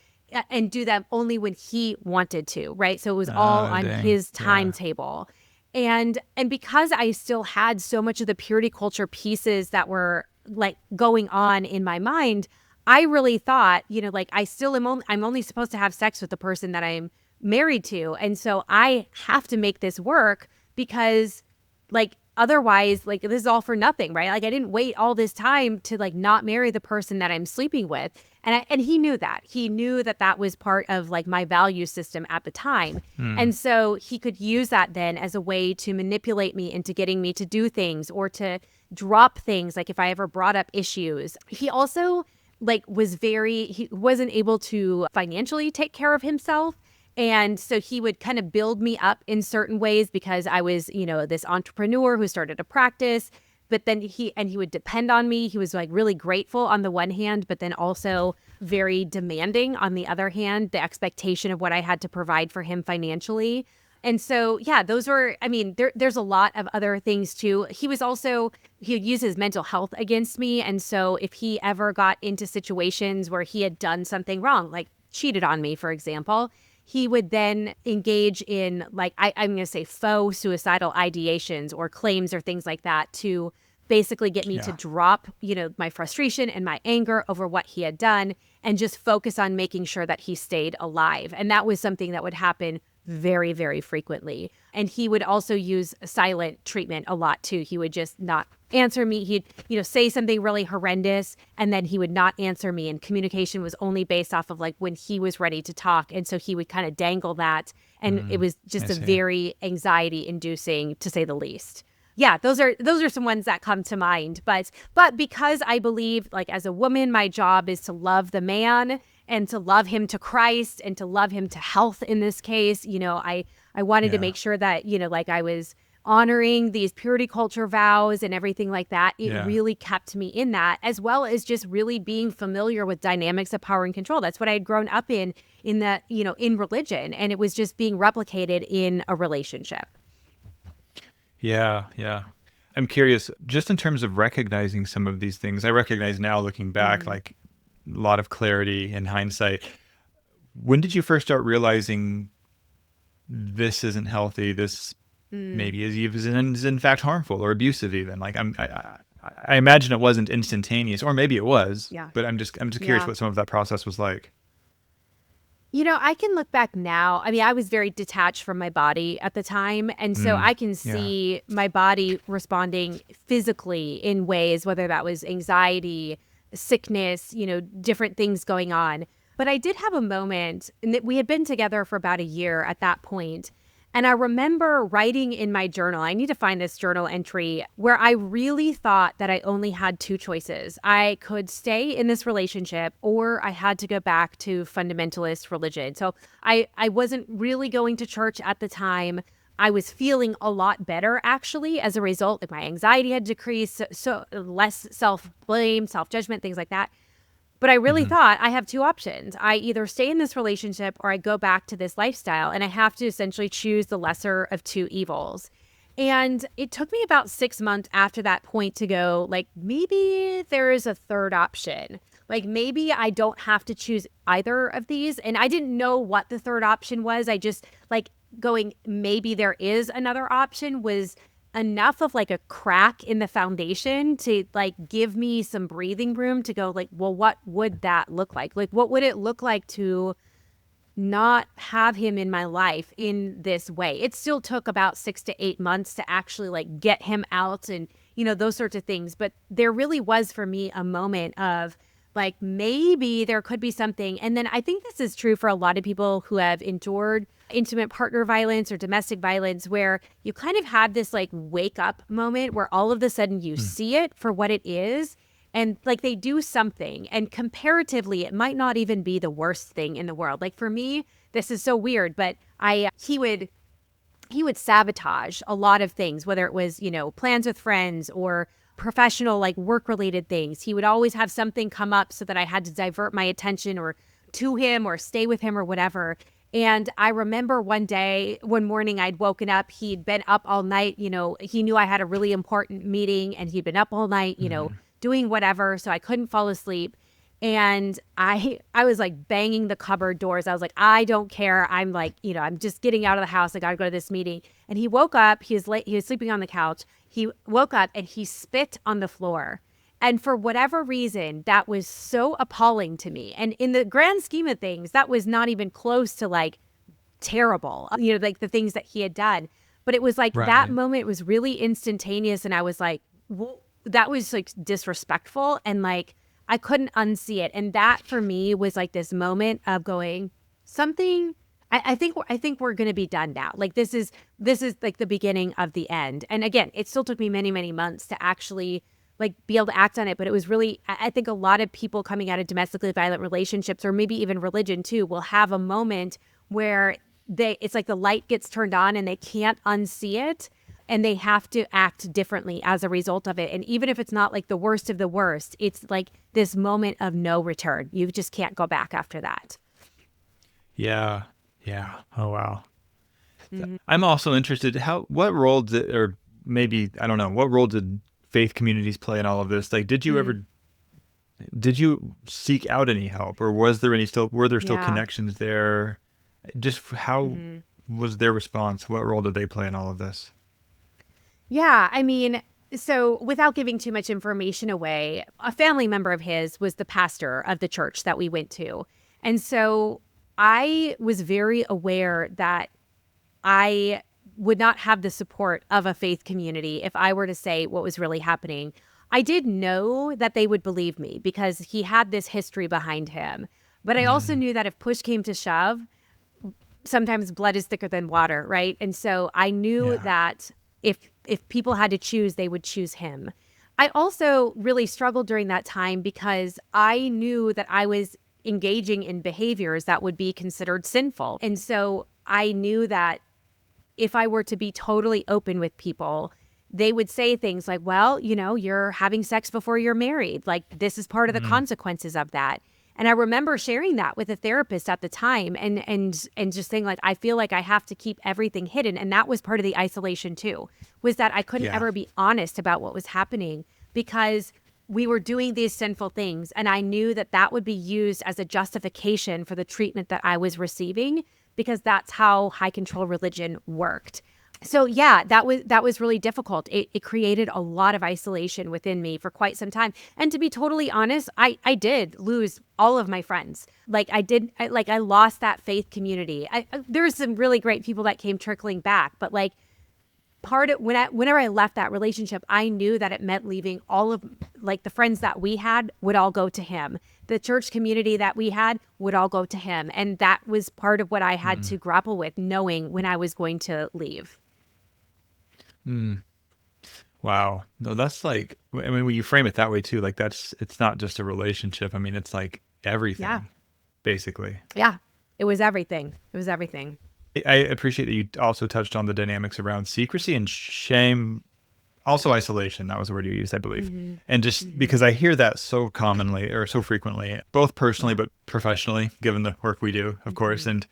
and do them only when he wanted to, right? So it was all Oh, on dang. his Yeah. timetable. And because I still had so much of the purity culture pieces that were like going on in my mind, I really thought, like I'm only supposed to have sex with the person that I'm married to. And so I have to make this work because like otherwise, like this is all for nothing, right? Like I didn't wait all this time to like not marry the person that I'm sleeping with. And he knew that. He knew that that was part of like my value system at the time. Mm. And so he could use that then as a way to manipulate me into getting me to do things or to drop things like if I ever brought up issues. He also he wasn't able to financially take care of himself. And so he would kind of build me up in certain ways because I was, this entrepreneur who started a practice. But then he would depend on me. He was like really grateful on the one hand, but then also very demanding on the other hand, the expectation of what I had to provide for him financially. And so, yeah, there's a lot of other things too. He would use his mental health against me. And so if he ever got into situations where he had done something wrong, like cheated on me, for example, he would then engage in like, I'm going to say faux suicidal ideations or claims or things like that to basically get me to Yeah. drop, my frustration and my anger over what he had done and just focus on making sure that he stayed alive. And that was something that would happen very, very frequently. And he would also use silent treatment a lot too. He would just not answer me. He'd, say something really horrendous and then he would not answer me. And communication was only based off of like when he was ready to talk. And so he would kind of dangle that. And it was I just a see. very anxiety inducing, to say the least. Yeah, those are some ones that come to mind. But because I believe like as a woman, my job is to love the man and to love him to Christ and to love him to health in this case. I wanted to Yeah. make sure that, like I was honoring these purity culture vows and everything like that. It Yeah. really kept me in that, as well as just really being familiar with dynamics of power and control. That's what I had grown up in that, in religion. And it was just being replicated in a relationship. Yeah, yeah. I'm curious, just in terms of recognizing some of these things, I recognize now looking back, Mm. like a lot of clarity in hindsight. When did you first start realizing this isn't healthy? This Mm. maybe is in fact harmful or abusive even. Like I imagine it wasn't instantaneous, or maybe it was, Yeah. but I'm just curious Yeah. what some of that process was like. I can look back now. I mean, I was very detached from my body at the time. And so Mm. I can Yeah. see my body responding physically in ways, whether that was anxiety, sickness, different things going on. But I did have a moment, and that we had been together for about a year at that point. And I remember writing in my journal, I need to find this journal entry where I really thought that I only had two choices. I could stay in this relationship or I had to go back to fundamentalist religion. So I wasn't really going to church at the time. I was feeling a lot better actually as a result. Like my anxiety had decreased, so less self-blame, self-judgment, things like that. But I really thought I have two options. I either stay in this relationship or I go back to this lifestyle, and I have to essentially choose the lesser of two evils. And it took me about 6 months after that point to go, like, maybe there is a third option. Like, maybe I don't have to choose either of these. And I didn't know what the third option was. I just, like, going, maybe there is another option was enough of like a crack in the foundation to like give me some breathing room to go like, well, what would that look like? Like, what would it look like to not have him in my life in this way? It still took about 6 to 8 months to actually like get him out and, those sorts of things. But there really was for me a moment of like, maybe there could be something. And then I think this is true for a lot of people who have endured intimate partner violence or domestic violence, where you kind of have this like wake up moment where all of a sudden you see it for what it is. And like they do something, and comparatively, it might not even be the worst thing in the world. Like for me, this is so weird, but he would sabotage a lot of things, whether it was, plans with friends or professional, like work related things. He would always have something come up so that I had to divert my attention or to him or stay with him or whatever. And I remember one morning I'd woken up, he'd been up all night, he knew I had a really important meeting and he'd been up all night, doing whatever. So I couldn't fall asleep. And I was like banging the cupboard doors. I was like, I don't care. I'm like, I'm just getting out of the house. I got to go to this meeting. And he woke up, he was sleeping on the couch. He woke up and he spit on the floor. And for whatever reason, that was so appalling to me. And in the grand scheme of things, that was not even close to like terrible, like the things that he had done. But it was like that moment was really instantaneous. And I was like, well, that was like disrespectful. And like, I couldn't unsee it. And that for me was like this moment of going, something, I think we're going to be done now. Like this is like the beginning of the end. And again, it still took me many, many months to actually like be able to act on it. But it was really, I think a lot of people coming out of domestically violent relationships, or maybe even religion too, will have a moment where it's like the light gets turned on and they can't unsee it. And they have to act differently as a result of it. And even if it's not like the worst of the worst, it's like this moment of no return. You just can't go back after that. Yeah. Yeah. Oh, wow. Mm-hmm. I'm also interested, what role did, or maybe, I don't know, what role did faith communities play in all of this? Like, did you seek out any help, or were there still connections there? Just how was their response? What role did they play in all of this? Yeah, I mean, so without giving too much information away, a family member of his was the pastor of the church that we went to. And so I was very aware that I would not have the support of a faith community if I were to say what was really happening. I did know that they would believe me because he had this history behind him. But I also knew that if push came to shove, sometimes blood is thicker than water, right? And so I knew that if people had to choose, they would choose him. I also really struggled during that time because I knew that I was engaging in behaviors that would be considered sinful. And so I knew that if I were to be totally open with people, they would say things like, well, you're having sex before you're married. Like, this is part of the consequences of that. And I remember sharing that with a therapist at the time and just saying, like, I feel like I have to keep everything hidden. And that was part of the isolation too, was that I couldn't ever be honest about what was happening because we were doing these sinful things. And I knew that that would be used as a justification for the treatment that I was receiving, because that's how high control religion worked. So yeah, that was really difficult. It created a lot of isolation within me for quite some time. And to be totally honest, I did lose all of my friends. Like I lost that faith community. There's some really great people that came trickling back, but like whenever I left that relationship, I knew that it meant leaving all of like the friends that we had would all go to him. The church community that we had would all go to him. And that was part of what I had to grapple with, knowing when I was going to leave. Wow. No, that's like, I mean, when you frame it that way too, like it's not just a relationship. I mean, it's like everything, basically. Yeah. It was everything. I appreciate that you also touched on the dynamics around secrecy and shame Also isolation, that was the word you used, I believe. And just because I hear that so commonly or so frequently, both personally but professionally, given the work we do, of course. And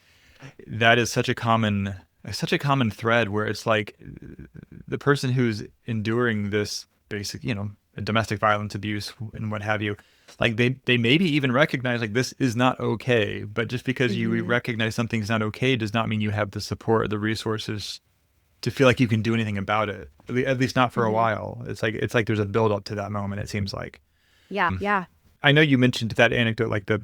that is such a common thread where it's like the person who's enduring this basic, domestic violence, abuse and what have you, like they maybe even recognize like this is not okay, but just because you recognize something's not okay does not mean you have the support or the resources to feel like you can do anything about it. At least not for a while. It's like there's a build up to that moment, it seems like. Yeah. I know you mentioned that anecdote, like the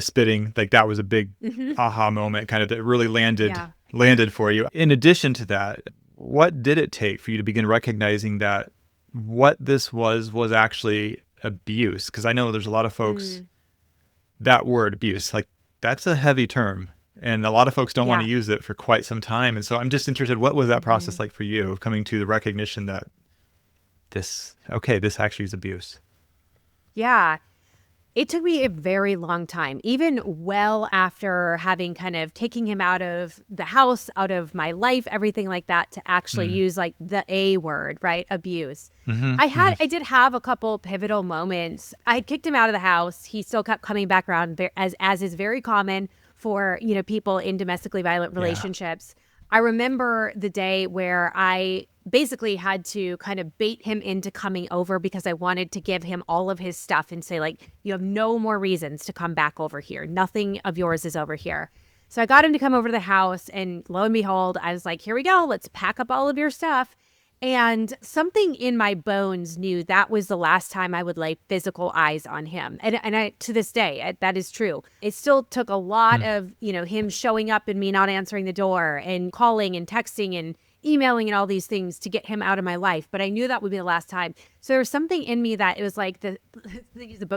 spitting, like that was a big aha moment kind of that really landed for you. In addition to that, what did it take for you to begin recognizing that what this was actually abuse? Because I know there's a lot of folks, that word abuse, like that's a heavy term. And a lot of folks don't want to use it for quite some time. And so I'm just interested, what was that process like for you, coming to the recognition that this actually is abuse? Yeah. It took me a very long time, even well after having kind of taking him out of the house, out of my life, everything like that, to actually use like the A word, right? Abuse. I did have a couple pivotal moments. I had kicked him out of the house. He still kept coming back around, as is very common for, people in domestically violent relationships. I remember the day where I basically had to kind of bait him into coming over because I wanted to give him all of his stuff and say, like, you have no more reasons to come back over here. Nothing of yours is over here. So I got him to come over to the house, and lo and behold, I was like, here we go. Let's pack up all of your stuff. And something in my bones knew that was the last time I would lay physical eyes on him. And I, to this day, that is true. It still took a lot of, him showing up and me not answering the door and calling and texting and emailing and all these things to get him out of my life. But I knew that would be the last time. So there was something in me that it was like the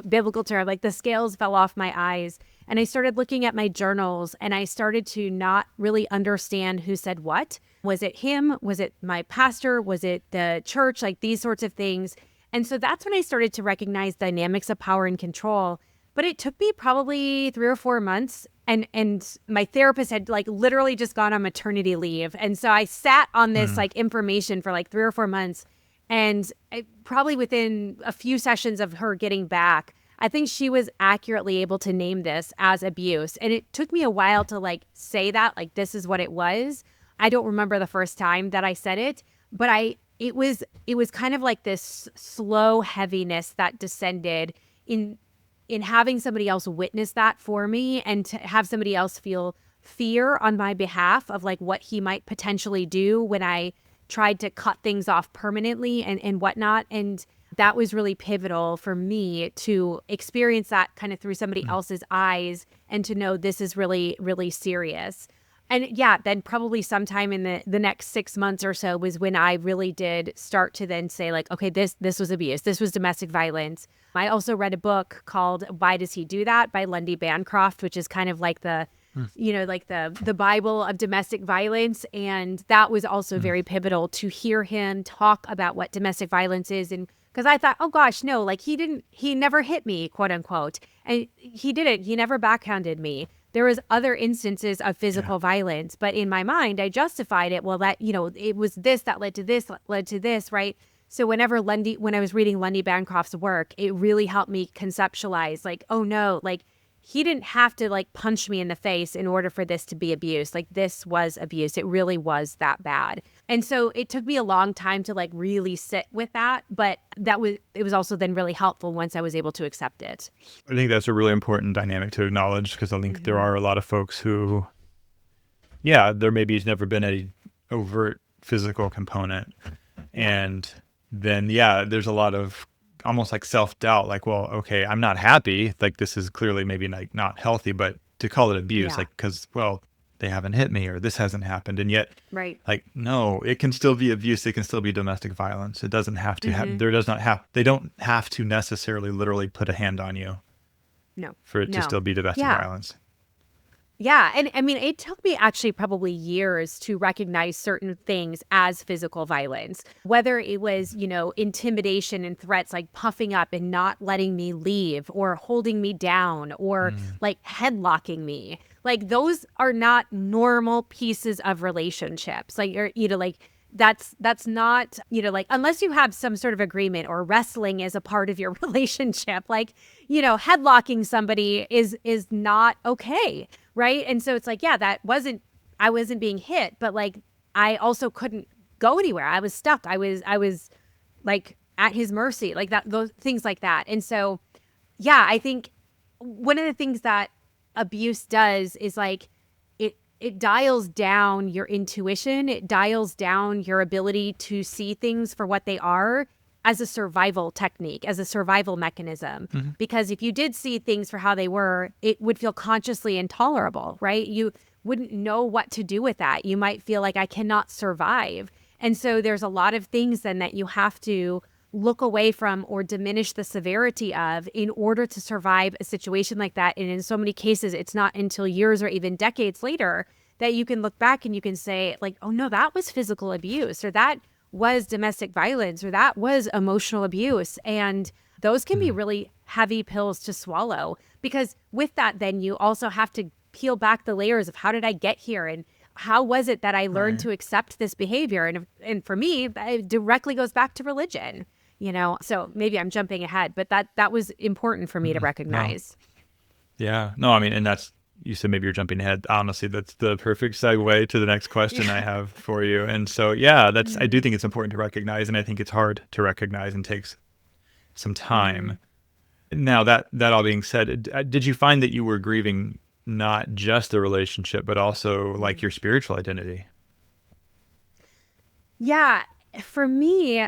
biblical term, like the scales fell off my eyes. And I started looking at my journals, and I started to not really understand who said what. Was it him? Was it my pastor? Was it the church? Like these sorts of things. And so that's when I started to recognize dynamics of power and control. But it took me probably 3 or 4 months. And my therapist had like literally just gone on maternity leave. And so I sat on this like information for like 3 or 4 months. And probably within a few sessions of her getting back, I think she was accurately able to name this as abuse. And it took me a while to like say that, like, this is what it was. I don't remember the first time that I said it, but it was kind of like this slow heaviness that descended in having somebody else witness that for me, and to have somebody else feel fear on my behalf of like what he might potentially do when I tried to cut things off permanently and whatnot. And that was really pivotal for me to experience that kind of through somebody else's eyes, and to know this is really, really serious. And yeah, then probably sometime in the next 6 months or so was when I really did start to then say like, okay, this was abuse. This was domestic violence. I also read a book called Why Does He Do That by Lundy Bancroft, which is kind of like the the Bible of domestic violence. And that was also very pivotal to hear him talk about what domestic violence is. And because I thought, oh gosh, no, like he never hit me, quote unquote. And he didn't, he never backhanded me. There was other instances of physical violence, but in my mind, I justified it. Well, that, it was this that led to this, right? So when I was reading Lundy Bancroft's work, it really helped me conceptualize like, oh no, like he didn't have to like punch me in the face in order for this to be abuse. Like this was abuse. It really was that bad. And so it took me a long time to like really sit with that, but it was also then really helpful once I was able to accept it. I think that's a really important dynamic to acknowledge, because I think there are a lot of folks who, there maybe has never been any overt physical component. And then, there's a lot of almost like self-doubt, like, well, okay, I'm not happy. Like this is clearly maybe like not healthy, but to call it abuse, like, because, well, they haven't hit me or this hasn't happened. And yet, like, no, it can still be abuse. It can still be domestic violence. It doesn't have to they don't have to necessarily literally put a hand on you. No. For it to still be domestic violence. Yeah. And I mean, it took me actually probably years to recognize certain things as physical violence, whether it was, intimidation and threats, like puffing up and not letting me leave, or holding me down, or like headlocking me. Like those are not normal pieces of relationships. Like, or, like that's not, like, unless you have some sort of agreement or wrestling is a part of your relationship, like, headlocking somebody is not okay. Right. And so it's like, yeah, I wasn't being hit, but like, I also couldn't go anywhere. I was stuck. I was like at his mercy, like that, those things like that. And so, yeah, I think one of the things that abuse does is like, it dials down your intuition. It dials down your ability to see things for what they are as a survival technique, as a survival mechanism. Mm-hmm. Because if you did see things for how they were, it would feel consciously intolerable, right? You wouldn't know what to do with that. You might feel like I cannot survive. And so there's a lot of things then that you have to look away from or diminish the severity of in order to survive a situation like that. And in so many cases, it's not until years or even decades later that you can look back and you can say like, oh no, that was physical abuse, or that was domestic violence, or that was emotional abuse. And those can be really heavy pills to swallow, because with that, then you also have to peel back the layers of how did I get here? And how was it that I learned to accept this behavior? And for me, it directly goes back to religion. So maybe I'm jumping ahead, but that was important for me to recognize. No. Yeah. No, I mean, and you said maybe you're jumping ahead. Honestly, that's the perfect segue to the next question I have for you. And so, yeah, I do think it's important to recognize, and I think it's hard to recognize and takes some time. Now that all being said, did you find that you were grieving not just the relationship, but also like your spiritual identity? Yeah. For me,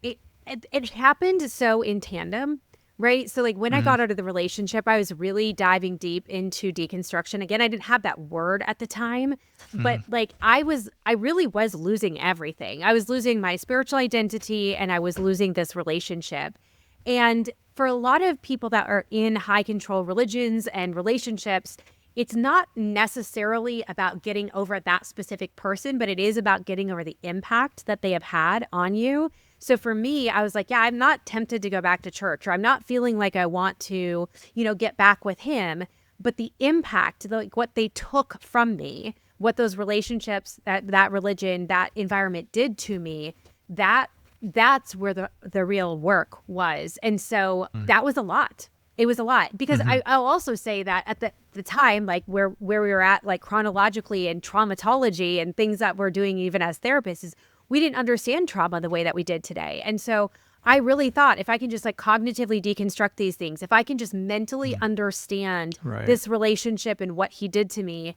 it happened so in tandem, right? So like when I got out of the relationship, I was really diving deep into deconstruction. Again, I didn't have that word at the time, but like I really was losing everything. I was losing my spiritual identity, and I was losing this relationship. And for a lot of people that are in high control religions and relationships, it's not necessarily about getting over that specific person, but it is about getting over the impact that they have had on you. So for me, I was like, yeah, I'm not tempted to go back to church, or I'm not feeling like I want to, get back with him. But the impact, like what they took from me, what those relationships, that religion, that environment did to me, that's where the real work was. And so that was a lot. It was a lot, because I'll also say that at the time, like where we were at, like chronologically and traumatology and things that we're doing even as therapists, is we didn't understand trauma the way that we did today. And so I really thought, if I can just like cognitively deconstruct these things, if I can just mentally understand this relationship and what he did to me,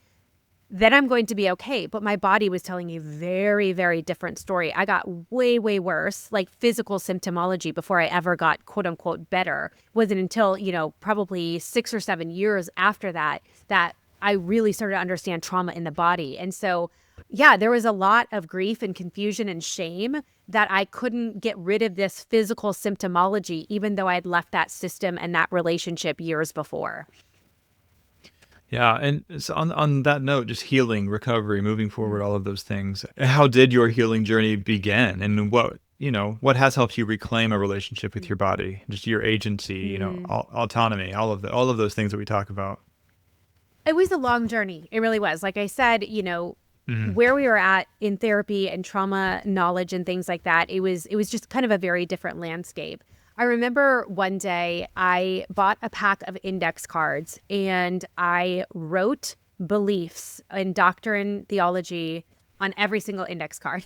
then I'm going to be okay. But my body was telling a very, very different story. I got way, way worse, like physical symptomology, before I ever got quote unquote better. It wasn't until, probably 6 or 7 years after that I really started to understand trauma in the body. And so, yeah, there was a lot of grief and confusion and shame that I couldn't get rid of this physical symptomology, even though I had left that system and that relationship years before. Yeah. And so on that note, just healing, recovery, moving forward, all of those things. How did your healing journey begin? And what has helped you reclaim a relationship with your body, just your agency, autonomy, all of those things that we talk about? It was a long journey. It really was. Like I said, where we were at in therapy and trauma knowledge and things like that, it was just kind of a very different landscape. I remember one day I bought a pack of index cards and I wrote beliefs in doctrine, theology on every single index card.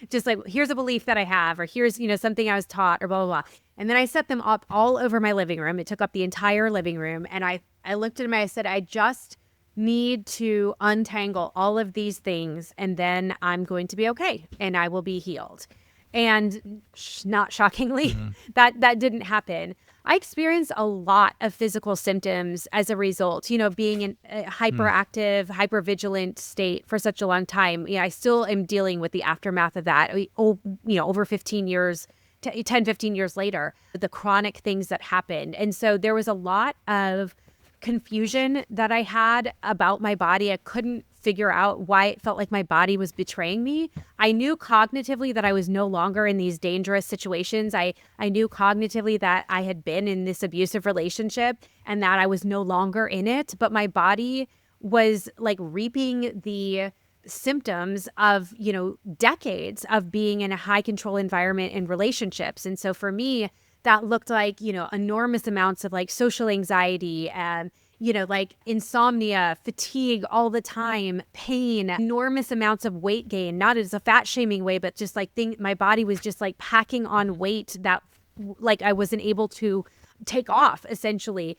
Just like, here's a belief that I have, or here's, something I was taught, or blah, blah, blah. And then I set them up all over my living room. It took up the entire living room. And I looked at them and I said, I just need to untangle all of these things, and then I'm going to be okay and I will be healed. And not shockingly, that didn't happen. I experienced a lot of physical symptoms as a result, being in a hyperactive, hypervigilant state for such a long time. I still am dealing with the aftermath of that, over 15 years, 10, 15 years later, the chronic things that happened. And so there was a lot of confusion that I had about my body. I couldn't figure out why it felt like my body was betraying me. I knew cognitively that I was no longer in these dangerous situations. I knew cognitively that I had been in this abusive relationship and that I was no longer in it, but my body was like reaping the symptoms of, decades of being in a high control environment in relationships. And so for me, that looked like, enormous amounts of like social anxiety and, like insomnia, fatigue all the time, pain, enormous amounts of weight gain, not as a fat shaming way, but just like my body was just like packing on weight that like I wasn't able to take off. Essentially,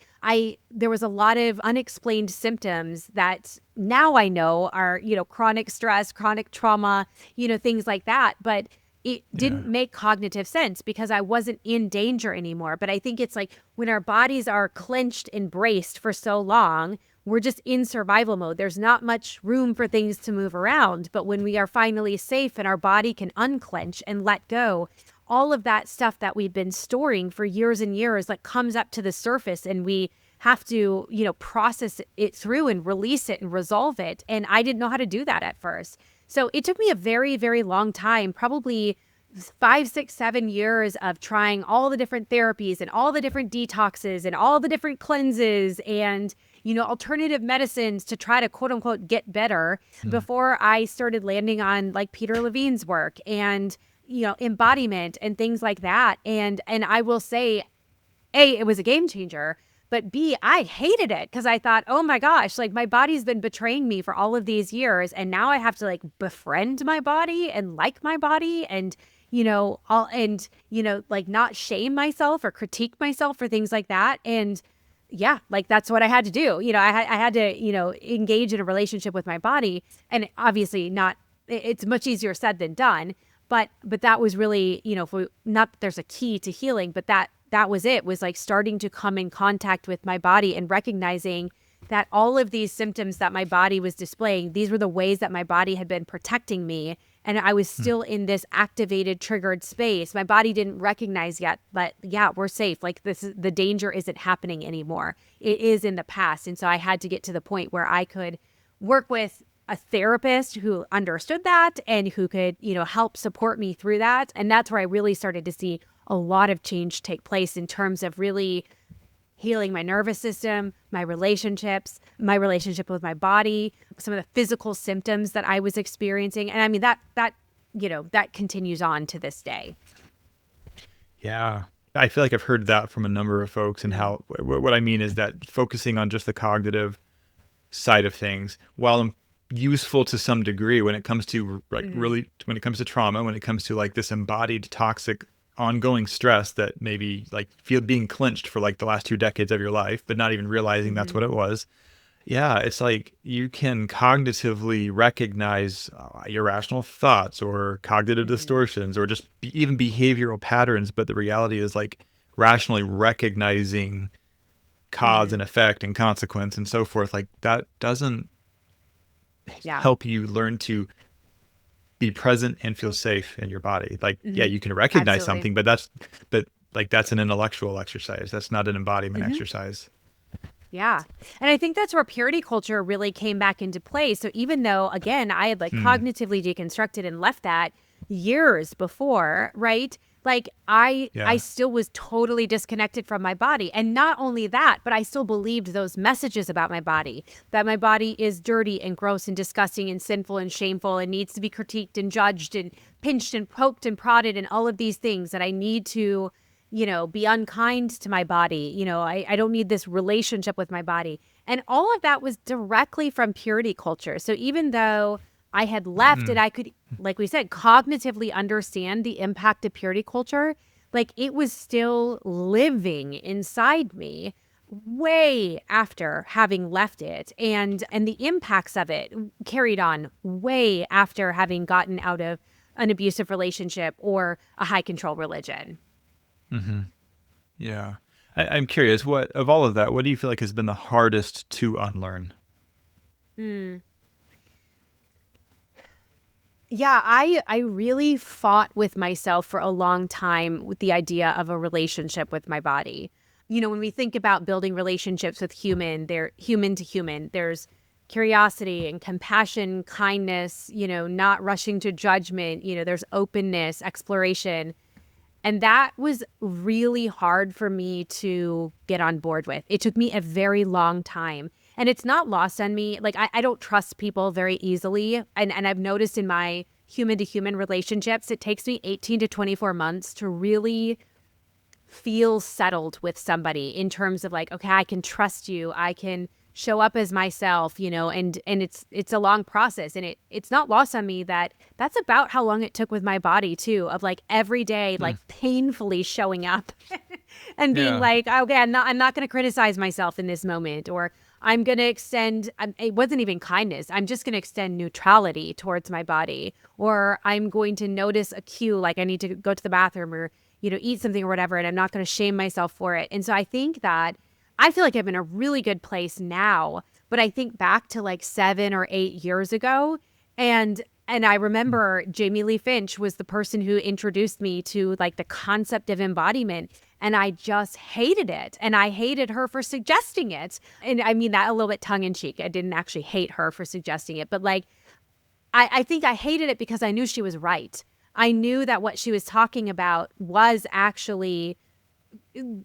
there was a lot of unexplained symptoms that now I know are, chronic stress, chronic trauma, things like that. But it didn't make cognitive sense because I wasn't in danger anymore. But I think it's like when our bodies are clenched and braced for so long, we're just in survival mode. There's not much room for things to move around. But when we are finally safe and our body can unclench and let go, all of that stuff that we've been storing for years and years like comes up to the surface, and we have to, process it through and release it and resolve it. And I didn't know how to do that at first. So it took me a very, very long time, probably 5, 6, 7 years of trying all the different therapies and all the different detoxes and all the different cleanses and, alternative medicines to try to quote unquote get better before I started landing on like Peter Levine's work and, embodiment and things like that. And I will say, A, it was a game changer. But B, I hated it because I thought, oh my gosh, like my body's been betraying me for all of these years. And now I have to like befriend my body and like my body and, like not shame myself or critique myself for things like that. And yeah, like that's what I had to do. I had to, engage in a relationship with my body. And obviously it's much easier said than done. But that was really, not that there's a key to healing, but that was it, was like starting to come in contact with my body and recognizing that all of these symptoms that my body was displaying, these were the ways that my body had been protecting me. And I was still in this activated, triggered space. My body didn't recognize yet, but yeah, we're safe. Like the danger isn't happening anymore. It is in the past. And so I had to get to the point where I could work with a therapist who understood that and who could, help support me through that. And that's where I really started to see a lot of change take place in terms of really healing my nervous system, my relationships, my relationship with my body, some of the physical symptoms that I was experiencing. And I mean, that continues on to this day. Yeah. I feel like I've heard that from a number of folks, and how, what I mean is that focusing on just the cognitive side of things, while useful to some degree when it comes to like really, when it comes to trauma, when it comes to like this embodied toxic ongoing stress that maybe like being clenched for like the last 2 decades of your life, but not even realizing that's what it was. Yeah. It's like you can cognitively recognize irrational thoughts or cognitive distortions or just even behavioral patterns. But the reality is like rationally recognizing cause and effect and consequence and so forth. Like that doesn't help you learn to be present and feel safe in your body. Like, yeah, you can recognize something, but that's an intellectual exercise. That's not an embodiment exercise. Yeah. And I think that's where purity culture really came back into play. So even though, again, I had like cognitively deconstructed and left that years before, right? Like I still was totally disconnected from my body. And not only that, but I still believed those messages about my body, that my body is dirty and gross and disgusting and sinful and shameful and needs to be critiqued and judged and pinched and poked and prodded and all of these things, that I need to, be unkind to my body. I don't need this relationship with my body. And all of that was directly from purity culture. So even though I had left and I could, like we said, cognitively understand the impact of purity culture, like it was still living inside me way after having left it. And the impacts of it carried on way after having gotten out of an abusive relationship or a high control religion. Yeah. I'm curious, what of all of that, what do you feel like has been the hardest to unlearn? Yeah, I really fought with myself for a long time with the idea of a relationship with my body. When we think about building relationships with they're human to human. There's curiosity and compassion, kindness, not rushing to judgment. There's openness, exploration. And that was really hard for me to get on board with. It took me a very long time. And it's not lost on me. Like, I don't trust people very easily. And I've noticed in my human to human relationships, it takes me 18 to 24 months to really feel settled with somebody in terms of like, okay, I can trust you. I can show up as myself, you know, and it's a long process. And it's not lost on me that that's about how long it took with my body too, of like every day, like painfully showing up and being like, okay, I'm not going to criticize myself in this moment, or I'm going to extend, it wasn't even kindness. I'm just going to extend neutrality towards my body, or I'm going to notice a cue, like I need to go to the bathroom or, you know, eat something or whatever, and I'm not going to shame myself for it. And so I think that I feel like I'm in a really good place now, but I think back to like 7 or 8 years ago, and I remember Jamie Lee Finch was the person who introduced me to like the concept of embodiment, and I just hated it. And I hated her for suggesting it. And I mean that a little bit tongue in cheek. I didn't actually hate her for suggesting it, but like I think I hated it because I knew she was right. I knew that what she was talking about was actually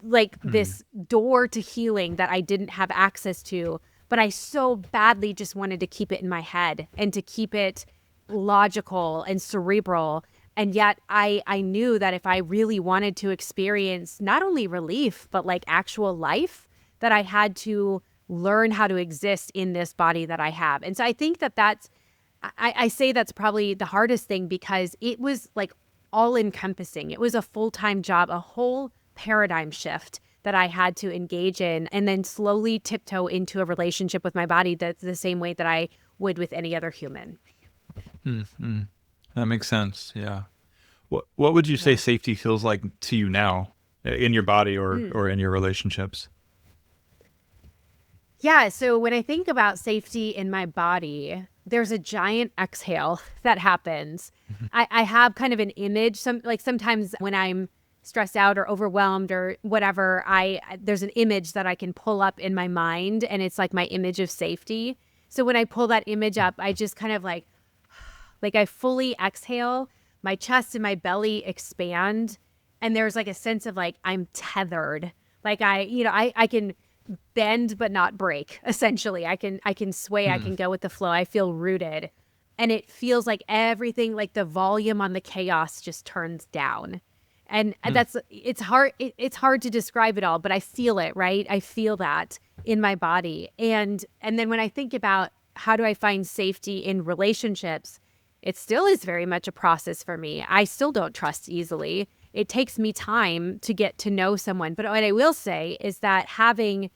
like this door to healing that I didn't have access to, but I so badly just wanted to keep it in my head and to keep it logical and cerebral. And yet I knew that if I really wanted to experience not only relief, but like actual life, that I had to learn how to exist in this body that I have. And so I think that I say that's probably the hardest thing, because it was like all encompassing. It was a full-time job, a whole paradigm shift that I had to engage in, and then slowly tiptoe into a relationship with my body that's the same way that I would with any other human. Mm-hmm. That makes sense. Yeah. What would you say safety feels like to you now in your body or in your relationships? Yeah. So when I think about safety in my body, there's a giant exhale that happens. I have kind of an image. Sometimes when I'm stressed out or overwhelmed or whatever, there's an image that I can pull up in my mind, and it's like my image of safety. So when I pull that image up, I just kind of like I fully exhale, my chest and my belly expand, and there's like a sense of like I'm tethered. Like I can bend but not break. Essentially, I can sway, I can go with the flow. I feel rooted, and it feels like everything, like the volume on the chaos just turns down. And it's hard to describe it all, but I feel it, right? I feel that in my body. And then when I think about how do I find safety in relationships, it still is very much a process for me. I still don't trust easily. It takes me time to get to know someone. But what I will say is that having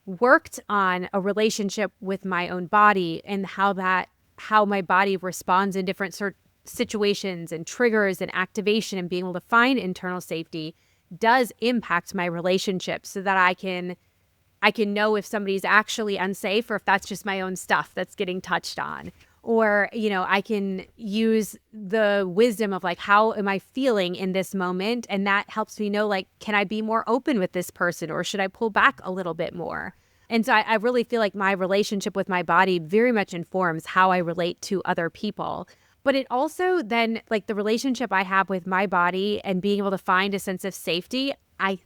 worked on a relationship with my own body and how my body responds in different situations and triggers and activation, and being able to find internal safety does impact my relationship, so that I can know if somebody's actually unsafe or if that's just my own stuff that's getting touched on. Or, you know, I can use the wisdom of like, how am I feeling in this moment? And that helps me know, like, can I be more open with this person, or should I pull back a little bit more? And so I really feel like my relationship with my body very much informs how I relate to other people. But it also then, like, the relationship I have with my body and being able to find a sense of safety, I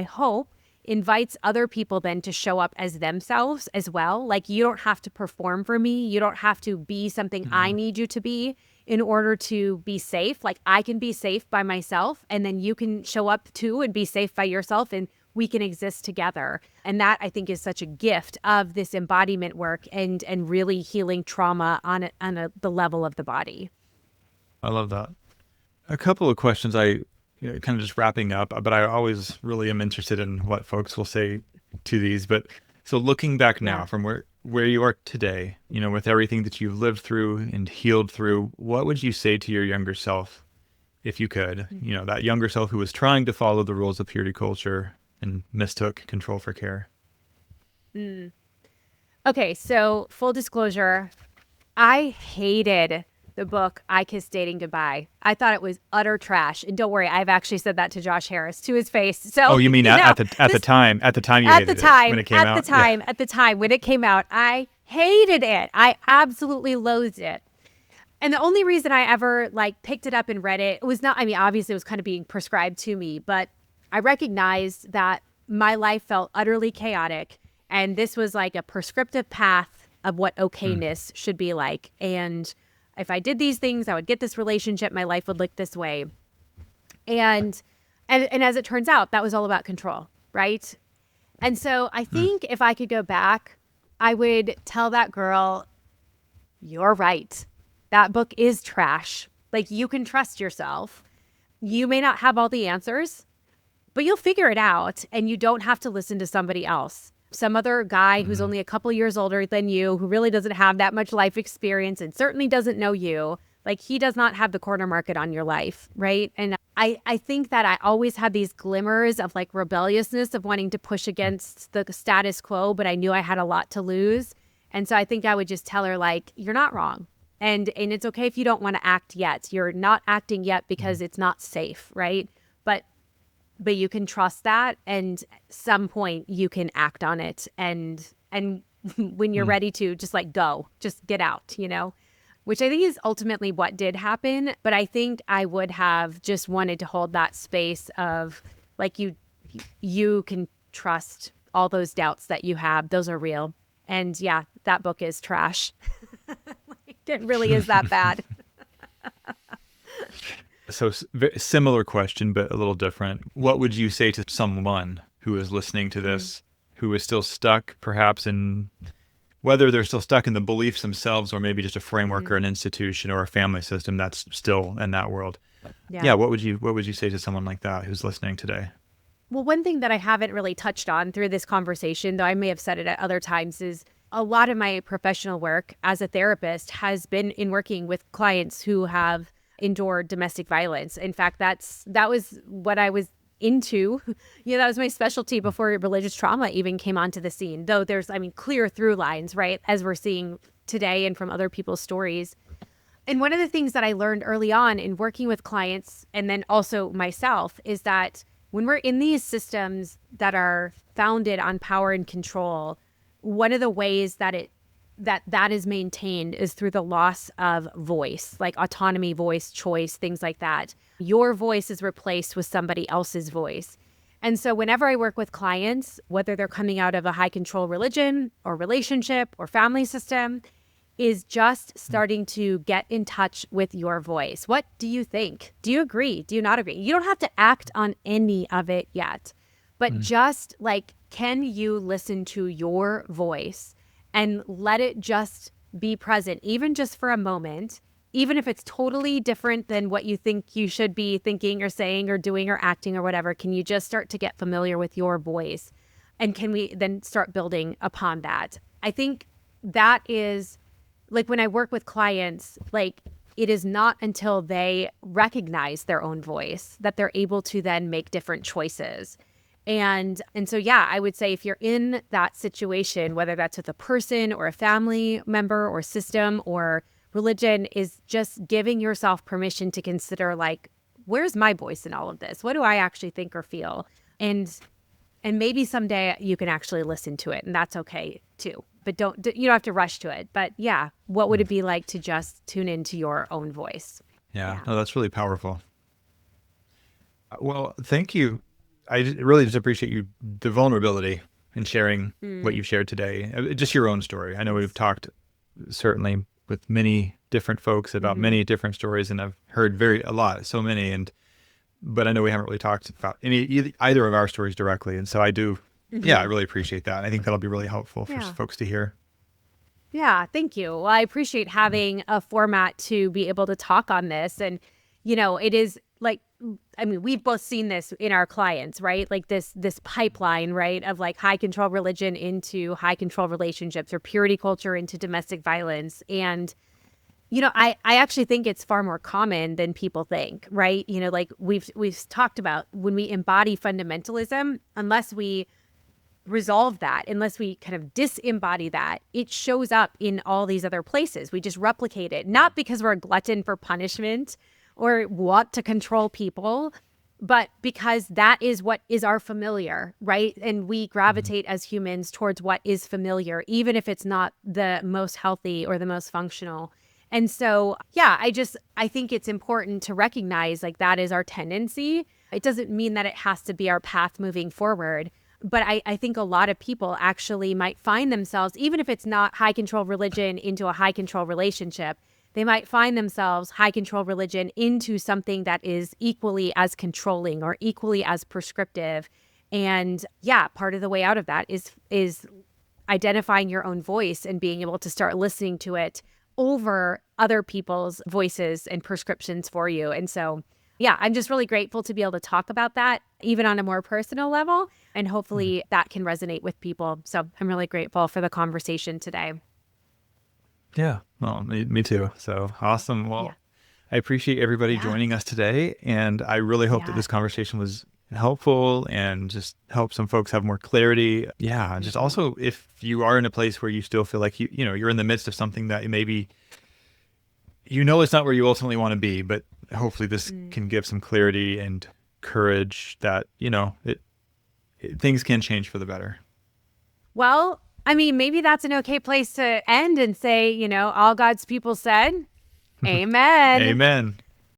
hope, invites other people then to show up as themselves as well. Like, you don't have to perform for me. You don't have to be something I need you to be in order to be safe. Like, I can be safe by myself, and then you can show up too and be safe by yourself, and we can exist together. And that, I think, is such a gift of this embodiment work and really healing trauma on the level of the body. I love that. A couple of questions kind of just wrapping up, but I always really am interested in what folks will say to these. But so looking back now from where you are today, you know, with everything that you've lived through and healed through, what would you say to your younger self, if you could, you know, that younger self who was trying to follow the rules of purity culture and mistook control for care? Okay, so full disclosure, I hated the book I Kissed Dating Goodbye. I thought it was utter trash. And don't worry, I've actually said that to Josh Harris to his face. So you mean at the time you hated it when it came out? At the time when it came out, I hated it. I absolutely loathed it. And the only reason I ever like picked it up and read it was not, I mean, obviously it was kind of being prescribed to me, but I recognized that my life felt utterly chaotic And this was like a prescriptive path of what okayness should be like. And if I did these things, I would get this relationship. My life would look this way. And as it turns out, that was all about control, right? And so I think if I could go back, I would tell that girl, you're right. That book is trash. Like, you can trust yourself. You may not have all the answers, but you'll figure it out, and you don't have to listen to somebody else. Some other guy who's only a couple years older than you, who really doesn't have that much life experience and certainly doesn't know you. Like, he does not have the corner market on your life, right? And I think that I always had these glimmers of like rebelliousness of wanting to push against the status quo, but I knew I had a lot to lose. And so I think I would just tell her, like, you're not wrong. And it's okay if you don't want to act yet. You're not acting yet because it's not safe, right? But you can trust that, and at some point you can act on it. And when you're ready to just like go, just get out, which I think is ultimately what did happen. But I think I would have just wanted to hold that space of like, you can trust all those doubts that you have. Those are real. And yeah, that book is trash. It really is that bad. So similar question, but a little different. What would you say to someone who is listening to this, who is still stuck perhaps in, whether they're still stuck in the beliefs themselves or maybe just a framework or an institution or a family system that's still in that world? Yeah. What would you say to someone like that who's listening today? Well, one thing that I haven't really touched on through this conversation, though I may have said it at other times, is a lot of my professional work as a therapist has been in working with clients who have endured domestic violence. In fact, that was what I was into. That was my specialty before religious trauma even came onto the scene. Though there's, clear through lines, right, as we're seeing today and from other people's stories. And one of the things that I learned early on in working with clients, and then also myself, is that when we're in these systems that are founded on power and control, one of the ways that is maintained is through the loss of voice, like autonomy, voice, choice, things like that. Your voice is replaced with somebody else's voice. And so whenever I work with clients, whether they're coming out of a high control religion or relationship or family system, is just starting to get in touch with your voice. What do you think? Do you agree? Do you not agree? You don't have to act on any of it yet, but just like, can you listen to your voice and let it just be present, even just for a moment, even if it's totally different than what you think you should be thinking or saying or doing or acting or whatever? Can you just start to get familiar with your voice? And can we then start building upon that? I think that is, like, when I work with clients, like, it is not until they recognize their own voice that they're able to then make different choices. And so, yeah, I would say if you're in that situation, whether that's with a person or a family member or system or religion, is just giving yourself permission to consider, like, where's my voice in all of this? What do I actually think or feel? And maybe someday you can actually listen to it, and that's okay too. But you don't have to rush to it. But yeah, what would it be like to just tune into your own voice? Yeah. No, that's really powerful. Well, thank you. I really just appreciate the vulnerability in sharing what you've shared today. Just your own story. I know we've talked certainly with many different folks about many different stories, and I've heard so many, but I know we haven't really talked about either of our stories directly. And so I do, I really appreciate that. And I think that'll be really helpful for folks to hear. Yeah, thank you. Well, I appreciate having a format to be able to talk on this. And, it is like, we've both seen this in our clients, right? Like this pipeline, right, of like high control religion into high control relationships, or purity culture into domestic violence. And, I actually think it's far more common than people think, right? Like we've talked about, when we embody fundamentalism, unless we resolve that, unless we kind of disembody that, it shows up in all these other places. We just replicate it, not because we're a glutton for punishment or want to control people, but because that is what is our familiar, right? And we gravitate as humans towards what is familiar, even if it's not the most healthy or the most functional. And so, yeah, I think it's important to recognize, like, that is our tendency. It doesn't mean that it has to be our path moving forward. But I think a lot of people actually might find themselves, even if it's not high control religion into a high control relationship, they might find themselves high control religion into something that is equally as controlling or equally as prescriptive. And yeah, part of the way out of that is identifying your own voice and being able to start listening to it over other people's voices and prescriptions for you. And so, yeah, I'm just really grateful to be able to talk about that, even on a more personal level. And hopefully that can resonate with people. So I'm really grateful for the conversation today. Yeah, well, me too. So awesome. Well, I appreciate everybody joining us today. And I really hope that this conversation was helpful and just help some folks have more clarity. Yeah. Just also, if you are in a place where you still feel like you're in the midst of something that maybe, it's not where you ultimately want to be, but hopefully this can give some clarity and courage that, things can change for the better. Well, I mean, maybe that's an okay place to end and say, all God's people said, amen. Amen.